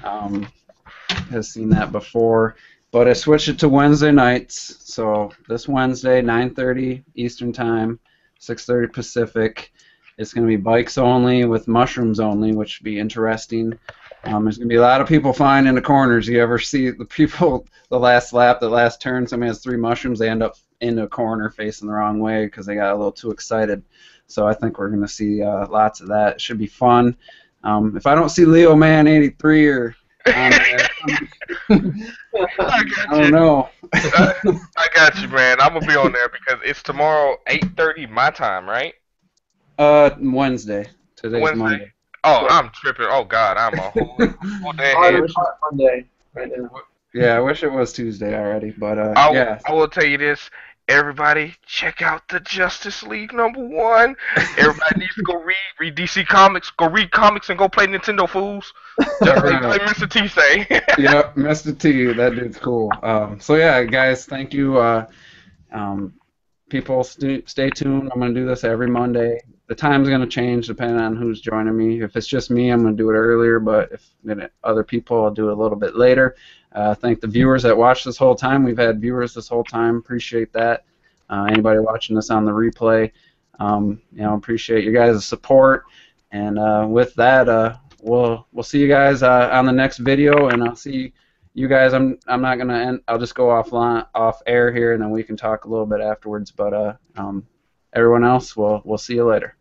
has seen that before. But I switched it to Wednesday nights. So this Wednesday, 9:30 Eastern Time, 6:30 Pacific. It's going to be bikes only with mushrooms only, which would be interesting. There's going to be a lot of people flying in the corners. You ever see the people, the last lap, the last turn, somebody has 3 mushrooms, they end up in a corner facing the wrong way because they got a little too excited. So I think we're going to see lots of that. It should be fun. If I don't see Leo Man 83 or I don't know. I got you, man. I'm gonna be on there because it's tomorrow 8:30 my time, right? Wednesday. Today's Wednesday? Monday. Oh, I'm tripping. Oh God, I'm a whole day ahead. Monday right now. Yeah, I wish it was Tuesday already, but yeah. I will tell you this. Everybody, check out the Justice League #1. Everybody needs to go read DC Comics, go read comics, and go play Nintendo, fools. Just like Mr. T say. Yep, Mr. T, that dude's cool. So yeah, guys, thank you. People, stay tuned. I'm gonna do this every Monday. The time's gonna change depending on who's joining me. If it's just me, I'm gonna do it earlier. But if other people, I'll do it a little bit later. Thank the viewers that watched this whole time. We've had viewers this whole time. Appreciate that. Anybody watching this on the replay, appreciate you guys' support. And with that, we'll see you guys on the next video, and I'll see you guys. I'm not gonna end. I'll just go off air here, and then we can talk a little bit afterwards. But everyone else, we'll see you later.